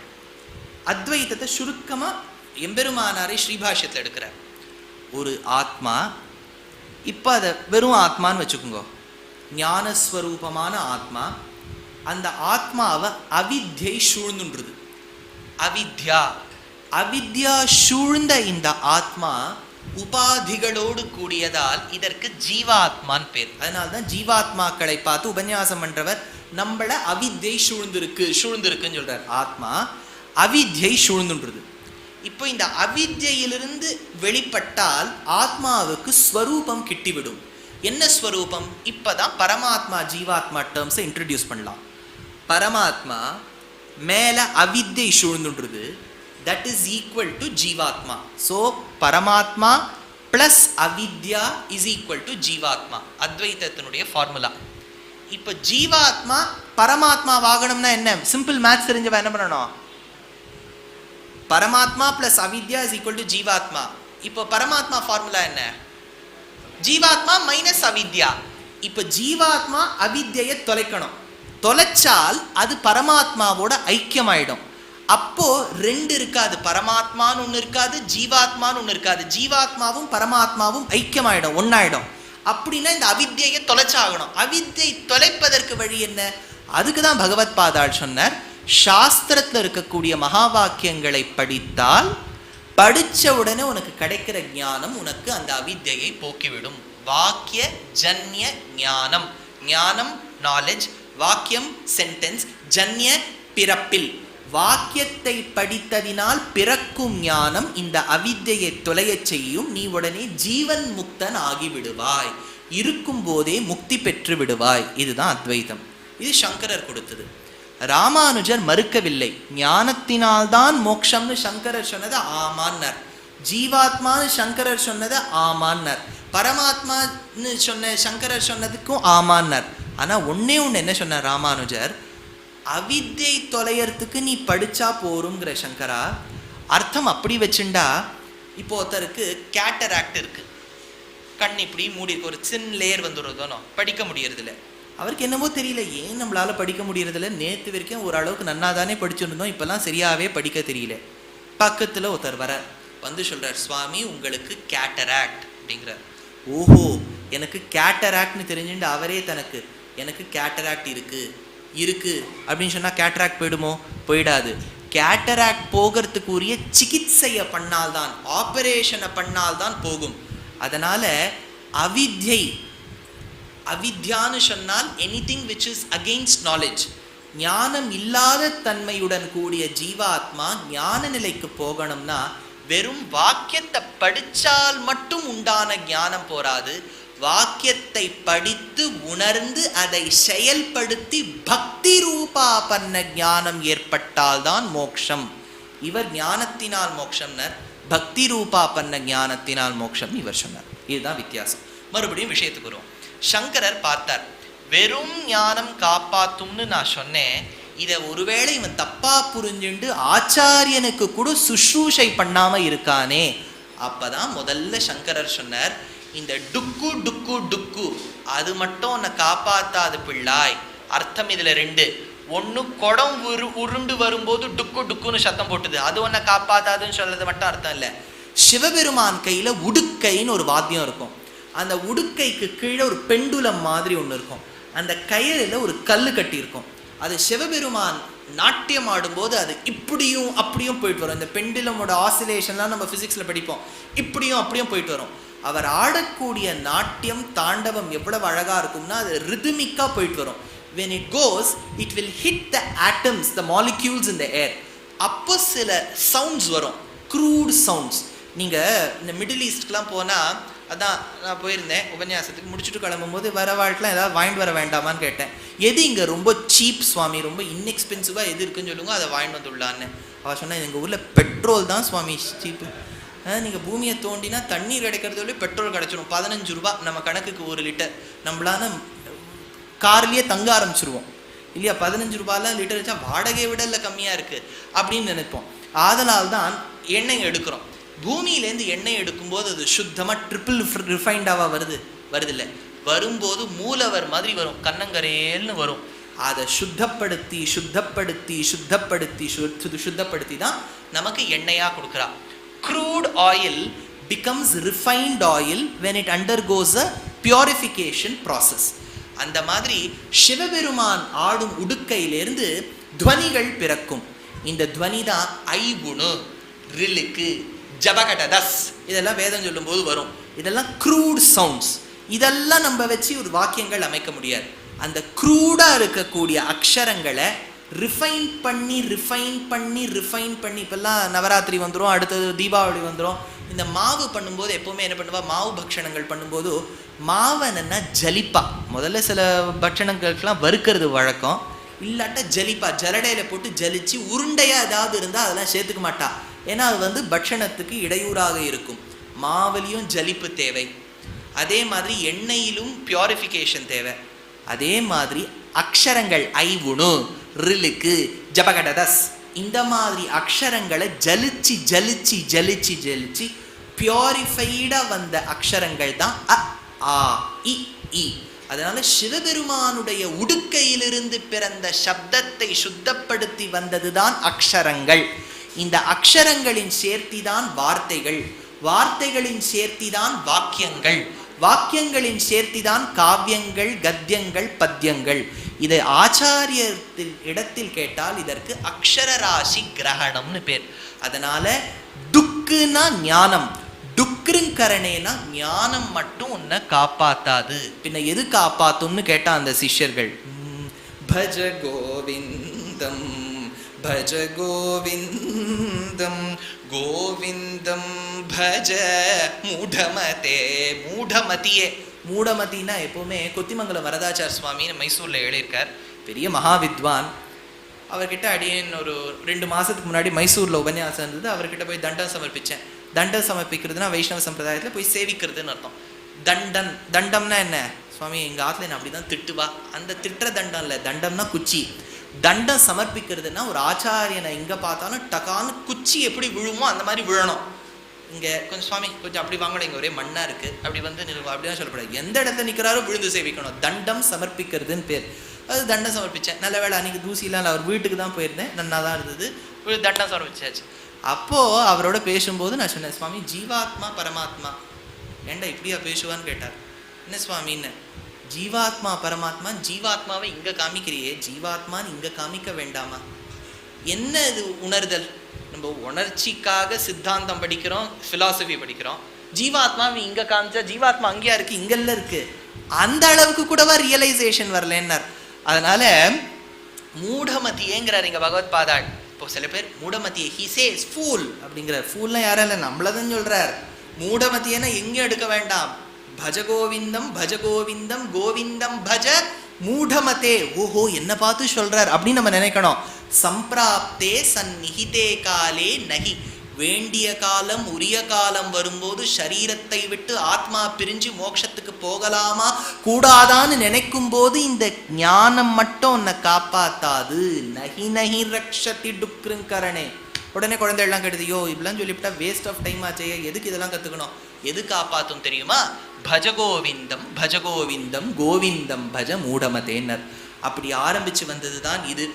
அத்வைதத்தை சுருக்கமாக எம்பெருமானாரை ஸ்ரீபாஷ்யத்தில் எடுக்கிறார். ஒரு ஆத்மா, இப்போ அதை வெறும் ஆத்மான்னு வச்சுக்கோங்க, ஞானஸ்வரூபமான ஆத்மா. அந்த ஆத்மாவை அவித்யை சூழ்ந்துன்றது. அவித்யா சூழ்ந்த இந்த ஆத்மா உபாதிகளோடு கூடியதால் இதற்கு ஜீவாத்மான் பேர். அதனால்தான் ஜீவாத்மாக்களை பார்த்து உபன்யாசம் பண்றவர் நம்மள அவித்யை சூழ்ந்திருக்குன்னு சொல்றார். ஆத்மா அவித்யை சூழ்ந்துன்றது. இப்போ இந்த அவித்யிலிருந்து வெளிப்பட்டால் ஆத்மாவுக்கு ஸ்வரூபம் கிட்டிவிடும். என்ன ஸ்வரூபம்? இப்பதான் பரமாத்மா ஜீவாத்மா டேர்ம்ஸை இன்ட்ரடியூஸ் பண்ணலாம். பரமாத்மா மேல அவித்யை சூழ்ந்துன்றது, தட் இஸ் ஈக்குவல் டு ஜீவாத்மா. ஸோ பரமாத்மா பிளஸ் அவித்யா இஸ் ஈக்குவல் டு ஜீவாத்மா, அத்வைதத்தினுடைய ஃபார்முலா. இப்போ ஜீவாத்மா பரமாத்மா வாகனம்னா என்ன? சிம்பிள் மேத்ஸ் தெரிஞ்சவன் என்ன பண்ணணும்? பரமாத்மா பிளஸ் அவித்யா இஸ் ஈக்குவல் டு ஜீவாத்மா. இப்போ பரமாத்மா ஃபார்முலா என்ன? ஜீவாத்மா மைனஸ் அவித்யா. இப்போ ஜீவாத்மா அவித்யை தொலைக்கணும். தொலைச்சால் அது பரமாத்மாவோட ஐக்கியமாயிடும். அப்போ ரெண்டு இருக்காது, பரமாத்மான்னு ஒன்று இருக்காது, ஜீவாத்மான்னு ஒன்று இருக்காது. ஜீவாத்மாவும் பரமாத்மாவும் ஐக்கியமாயிடும், ஒன்னாயிடும். அப்படின்னா இந்த அவித்யை தொலைச்சாகணும். அவித்யை தொலைப்பதற்கு வழி என்ன? அதுக்கு தான் பகவத் பாதாள் சொன்னார், சாஸ்திரத்தில் இருக்கக்கூடிய மகா வாக்கியங்களை படித்தால் படிச்ச உடனே உனக்கு கிடைக்கிற ஞானம் உனக்கு அந்த அவித்யை போக்கிவிடும். வாக்கிய ஜன்ய ஞானம். ஞானம் நாலேஜ், வாக்கியம் சென்டென்ஸ், ஜன்ய பிறப்பில். வாக்கியத்தை படித்ததினால் பிறக்கும் ஞானம் இந்த அவித்யை தொலைய செய்யும். நீ உடனே ஜீவன் முக்தன் ஆகிவிடுவாய். இருக்கும் போதே முக்தி பெற்று விடுவாய். இதுதான் அத்வைதம். இது சங்கரர் கொடுத்தது. ராமானுஜர் மறுக்கவில்லை. ஞானத்தினால்தான் மோட்சம்னு சங்கரர் சொன்னது ஆமான்னார். ஜீவாத்மான்னு சங்கரர் சொன்னது ஆமான்னார். பரமாத்மான்னு சொன்ன சங்கரர் சொன்னதுக்கும் ஆமான்னார். ஆனால் ஒன்னே ஒன்று என்ன சொன்னார் ராமானுஜர், அவித்யை தொலையறதுக்கு நீ படிச்சா போருங்கிற சங்கரா. அர்த்தம் அப்படி வச்சுண்டா, இப்போ ஒருத்தருக்கு கேட்டராக்ட் இருக்கு, கண் இப்படி மூடி இருக்கு, ஒரு சின் லேயர் வந்துடுறதோனோ படிக்க முடியறதில்ல. அவருக்கு என்னமோ தெரியல, ஏன் நம்மளால படிக்க முடியறதில்ல. நேற்று வரைக்கும் ஓரளவுக்கு நன்னா தானே படிச்சுருந்தோம், இப்பெல்லாம் சரியாவே படிக்க தெரியல. பக்கத்தில் ஒருத்தர் வர வந்து சொல்றார், சுவாமி உங்களுக்கு கேட்டராக்ட் அப்படிங்கிறார். ஓஹோ, எனக்கு கேட்டராக்ட்னு தெரிஞ்சுட்டு அவரே தனக்கு எனக்கு கேட்டராக்ட் இருக்கு இருக்கு அப்படின்னு சொன்னா கேட்டராக்ட் போயிடுமோ? போயிடாது. கேட்டராக்ட் போகிறதுக்குரிய சிகிச்சையை பண்ணால்தான், ஆபரேஷனை பண்ணால்தான் போகும். அதனால அவித்யை, அவித்யான்னு சொன்னால் anything which is against knowledge. ஞானம் இல்லாத தன்மையுடன் கூடிய ஜீவாத்மா ஞான நிலைக்கு போகணும்னா வெறும் வாக்கியத்தை படித்தால் மட்டும் உண்டான ஞானம் போராது. வாக்கியத்தை படித்து உணர்ந்து அதை செயல்படுத்தி பக்தி ரூபாபன்ன ஞானம் ஏற்பட்டால்தான் மோக்ஷம். இவர் ஞானத்தினால் மோக்ஷம்னர், பக்தி ரூபாபன்ன ஞானத்தினால் மோக்ஷம் இவர் சொன்னார். இதுதான் வித்தியாசம். மறுபடியும் விஷயத்துக்கு வருவோம். சங்கரர் பார்த்தார், வெறும் ஞானம் காப்பாத்தும்னு நான் சொன்னேன், இதை ஒருவேளை இவன் தப்பா புரிஞ்சுண்டு ஆச்சாரியனுக்கு கூட சுஷ்ரூஷை பண்ணாம இருக்கானே. அப்பதான் முதல்ல சங்கரர் சொன்னார், இந்த டுக்கு டுக்கு டுக்கு அது மட்டும் உன்னை காப்பாத்தாது பிள்ளாய். அர்த்தம் இதுல ரெண்டு. ஒன்று குடம் உருண்டு வரும்போது டுக்கு டுக்குன்னு சத்தம் போட்டுது, அது உன்னை காப்பாத்தாதுன்னு சொல்றது மட்டும் அர்த்தம் இல்லை. சிவபெருமான் கையில உடுக்கைன்னு ஒரு வாத்தியம் இருக்கும். அந்த உடுக்கைக்கு கீழே ஒரு பெண்டுலம் மாதிரி ஒன்று இருக்கும். அந்த கயிறுல ஒரு கல் கட்டி இருக்கும். அது சிவபெருமான் நாட்டியம் ஆடும்போது அது இப்படியும் அப்படியும் போயிட்டு வரும். இந்த பெண்டுலமோட ஆசிலேஷன்லாம் நம்ம ஃபிசிக்ஸில் படிப்போம். இப்படியும் அப்படியும் போயிட்டு வரும். அவர் ஆடக்கூடிய நாட்டியம் தாண்டவம் எவ்வளவு அழகா இருக்கும்னா அது ரிதமிக்கா போயிட்டு வரும். when it goes it will hit the atoms, the molecules in the air. அப்போ சில சவுண்ட்ஸ் வரும், க்ரூட் சவுண்ட்ஸ். நீங்க இந்த மிடில் ஈஸ்ட்க்குலாம் போனா, அதான் நான் போயிருந்தேன் உபன்யாசத்துக்கு, முடிச்சுட்டு கிளம்பும்போது வர வாழ்க்கைலாம் ஏதாவது வாங்கிட்டு வர வேண்டாமான்னு கேட்டேன். எது இங்கே ரொம்ப சீப் சுவாமி, ரொம்ப இன்எக்ஸ்பென்சிவாக எது இருக்குன்னு சொல்லுங்க, அதை வாங்கிட்டு வந்துடலான்னு. அவள் சொன்னேன், எங்கள் ஊரில் பெட்ரோல் தான் சுவாமி சீப்பு. நீங்கள் பூமியை தோண்டினா தண்ணீர் கிடைக்கிறதோடய பெட்ரோல் கிடச்சிடும். 15 ரூபா நம்ம கணக்குக்கு 1 லிட்டர். நம்மளால கார்லேயே தங்க ஆரம்பிச்சிருவோம் இல்லையா? 15 ரூபாய்லாம் லிட்டர் வச்சா வாடகை விட இல்லை கம்மியாக இருக்குது அப்படின்னு நினைப்போம். ஆதலால் தான் எண்ணெய் எடுக்கிறோம். பூமியிலேருந்து எண்ணெய் எடுக்கும்போது அது சுத்தமாக ட்ரிபிள் ரிஃபைண்டாக வருதில்லை. வரும்போது மூலவர் மாதிரி வரும், கண்ணங்கரேல்னு வரும். அதை சுத்தப்படுத்தி சுத்தப்படுத்தி சுத்தப்படுத்தி சுத்தப்படுத்தி தான் நமக்கு எண்ணெயாக கொடுக்குறா. crude oil becomes refined oil when it undergoes a purification process. அந்த மாதிரி சிவபெருமான் ஆடும் உடுக்கையிலிருந்து துவனிகள் பிறக்கும். இந்த துவனி தான் ஐகுணு, ரிலுக்கு, ஜபகடதஸ், இதெல்லாம் வேதம் சொல்லும் போது வரும். இதெல்லாம் க்ரூட் சவுண்ட்ஸ். இதெல்லாம் நம்ம வச்சு ஒரு வாக்கியங்கள் அமைக்க முடியாது. அந்த க்ரூடா இருக்கக்கூடிய அக்ஷரங்களை ரிஃபைன் பண்ணி ரிஃபைன் பண்ணி ரிஃபைன் பண்ணி, இப்பெல்லாம் நவராத்திரி வந்துடும், அடுத்தது தீபாவளி வந்துடும். இந்த மாவு பண்ணும்போது எப்போவுமே என்ன பண்ணுவா, மாவு பக்ஷணங்கள் பண்ணும்போது மாவு என்னென்னா ஜலிப்பா. முதல்ல சில பட்சணங்களுக்கெல்லாம் வறுக்கிறது வழக்கம். இல்லாட்டா ஜலிப்பா, ஜலடையில் போட்டு ஜலிச்சு உருண்டையாக ஏதாவது இருந்தால் அதெல்லாம் சேர்த்துக்க மாட்டா. ஏன்னா அது பட்சணத்துக்கு இடையூறாக இருக்கும். மாவுலையும் ஜலிப்பு தேவை, அதே மாதிரி எண்ணெயிலும் பியூரிஃபிகேஷன் தேவை. அதே மாதிரி அக்ஷரங்கள் ஐவுணு, ரிலுக்கு, ஜபகடதஸ், இந்த மாதிரி அக்ஷரங்களை ஜலிச்சு ஜலிச்சு ஜலிச்சு ஜலிச்சு பியூரிஃபைடாக வந்த அக்ஷரங்கள் தான் அ ஆ இ இ. அதனால சிவபெருமானுடைய உடுக்கையிலிருந்து பிறந்த சப்தத்தை சுத்தப்படுத்தி வந்ததுதான் அக்ஷரங்கள். இந்த அக்ஷரங்களின் சேர்த்திதான் வார்த்தைகள், வார்த்தைகளின் சேர்த்திதான் வாக்கியங்கள், வாக்கியங்களின் சேர்த்திதான் காவியங்கள், கத்தியங்கள், பத்தியங்கள். இதை ஆச்சாரியத்தின் இடத்தில் கேட்டால் இதற்கு அக்ஷர ராசி கிரகணம்னு பேர். அதனால டுக்குனா ஞானம், டுக்ருங்கரணேனா ஞானம் மட்டும் உன்னை காப்பாத்தாது. பின்ன எது காப்பாத்தும்னு கேட்டா அந்த சிஷ்யர்கள், பஜ கோவிந்தம் பஜ கோவிந்தம் கோவிந்தம் பஜ மூடமதே, மூடமதியே மூடமதினா எப்பவுமே கொத்திமங்கலம் வரதாச்சார் சுவாமின்னு மைசூரில் எழுதியிருக்கார், பெரிய மகாவித்வான். அவர்கிட்ட அடியேன் ஒரு 2 மாதத்துக்கு முன்னாடி மைசூரில் உபன்யாசம் இருந்தது. அவர்கிட்ட போய் தண்டம் சமர்ப்பித்தேன். தண்டம் சமர்ப்பிக்கிறதுனா வைஷ்ணவ சம்பிரதாயத்தில் போய் சேவிக்கிறதுன்னு அர்த்தம். தண்டம்னா என்ன? சுவாமி எங்கள் ஆற்றுல என்ன அப்படி தான் திட்டுவா, அந்த திட்டுற தண்டம் இல்லை, தண்டம்னா குச்சி. தண்டம் சமர்ப்பிக்கிறதுனா ஒரு ஆச்சாரியனை எங்கே பார்த்தாலும் டக்கான்னு குச்சி எப்படி விழுமோ அந்த மாதிரி விழணும். இங்கே கொஞ்சம் சுவாமி கொஞ்சம் அப்படி வாங்கணும், இங்கே ஒரே மண்ணாக இருக்குது, அப்படி வந்து அப்படிதான் சொல்லக்கூடாது. எந்த இடத்துல நிற்கிறாரோ விழுந்து சேவிக்கணும். தண்டம் சமர்ப்பிக்கிறதுன்னு பேர். அது தண்டம் சமர்ப்பித்தேன். நல்ல வேலை அன்றைக்கி தூசிலாம் அவர் வீட்டுக்கு தான் போயிருந்தேன், நன்னா தான் இருந்தது. தண்டம் சமர்ப்பிச்சாச்சு. அப்போது அவரோட பேசும்போது நான் சொன்னேன், சுவாமி ஜீவாத்மா பரமாத்மா ஏண்டா இப்படியா பேசுவான்னு கேட்டார். என்ன சுவாமின்னு? ஜீவாத்மா பரமாத்மா, ஜீவாத்மாவை இங்கே காமிக்கிறியே, ஜீவாத்மான்னு இங்கே காமிக்க வேண்டாமா? என்ன இது உணர்தல்? நம்ம உணர்ச்சிக்காக சித்தாந்தம் படிக்கிறோம், ஃபிலாசபி படிக்கிறோம். ஜீவாத்மாவை இங்கே காமிச்சா ஜீவாத்மா அங்கேயா இருக்குது, இங்கெல்லாம் இருக்குது. அந்த அளவுக்கு கூடவா ரியலைசேஷன் வரலன்னார். அதனால மூடமதியேங்கிறார் இங்கே பகவத் பாதாள். இப்போ சில பேர் மூடமதியை ஹி சேஸ் ஃபூல் அப்படிங்கிறார். ஃபூல்லாம் யாரும் இல்லை, நம்மளதான் சொல்கிறார். மூடமதியனா எங்கேயும் எடுக்க வேண்டாம். பஜ கோவிந்தம் பஜ கோவிந்தம் கோவிந்தம் பஜ மூடமதே. ஓஹோ என்ன பார்த்து சொல்றார் அப்படின்னு நம்ம நினைக்கணும். சம்பிராப்தே சந்நிஹிதே காலே நகி, வேண்டிய காலம் உரிய காலம் வரும்போது சரீரத்தை விட்டு ஆத்மா பிரிஞ்சு மோட்சத்துக்கு போகலாமா கூடாதான்னு நினைக்கும் போது இந்த ஞானம் மட்டும் உன்னை காப்பாத்தாது. நகி நகி ரக்ஷதி டுக்ருங்கரணே. உடனே குழந்தைகள்லாம் கெடுதியோ இப்படிலாம் சொல்லிவிட்டா வேஸ்ட் ஆஃப் டைம் ஆச்சே, எதுக்கு இதெல்லாம் கற்றுக்கணும்? எது காப்பாற்றும் தெரியுமா? பஜகோவிந்தம் பஜகோவிந்தம் கோவிந்தம் பஜ மூடமதேன்னர். அப்படி ஆரம்பித்து வந்தது தான் இது.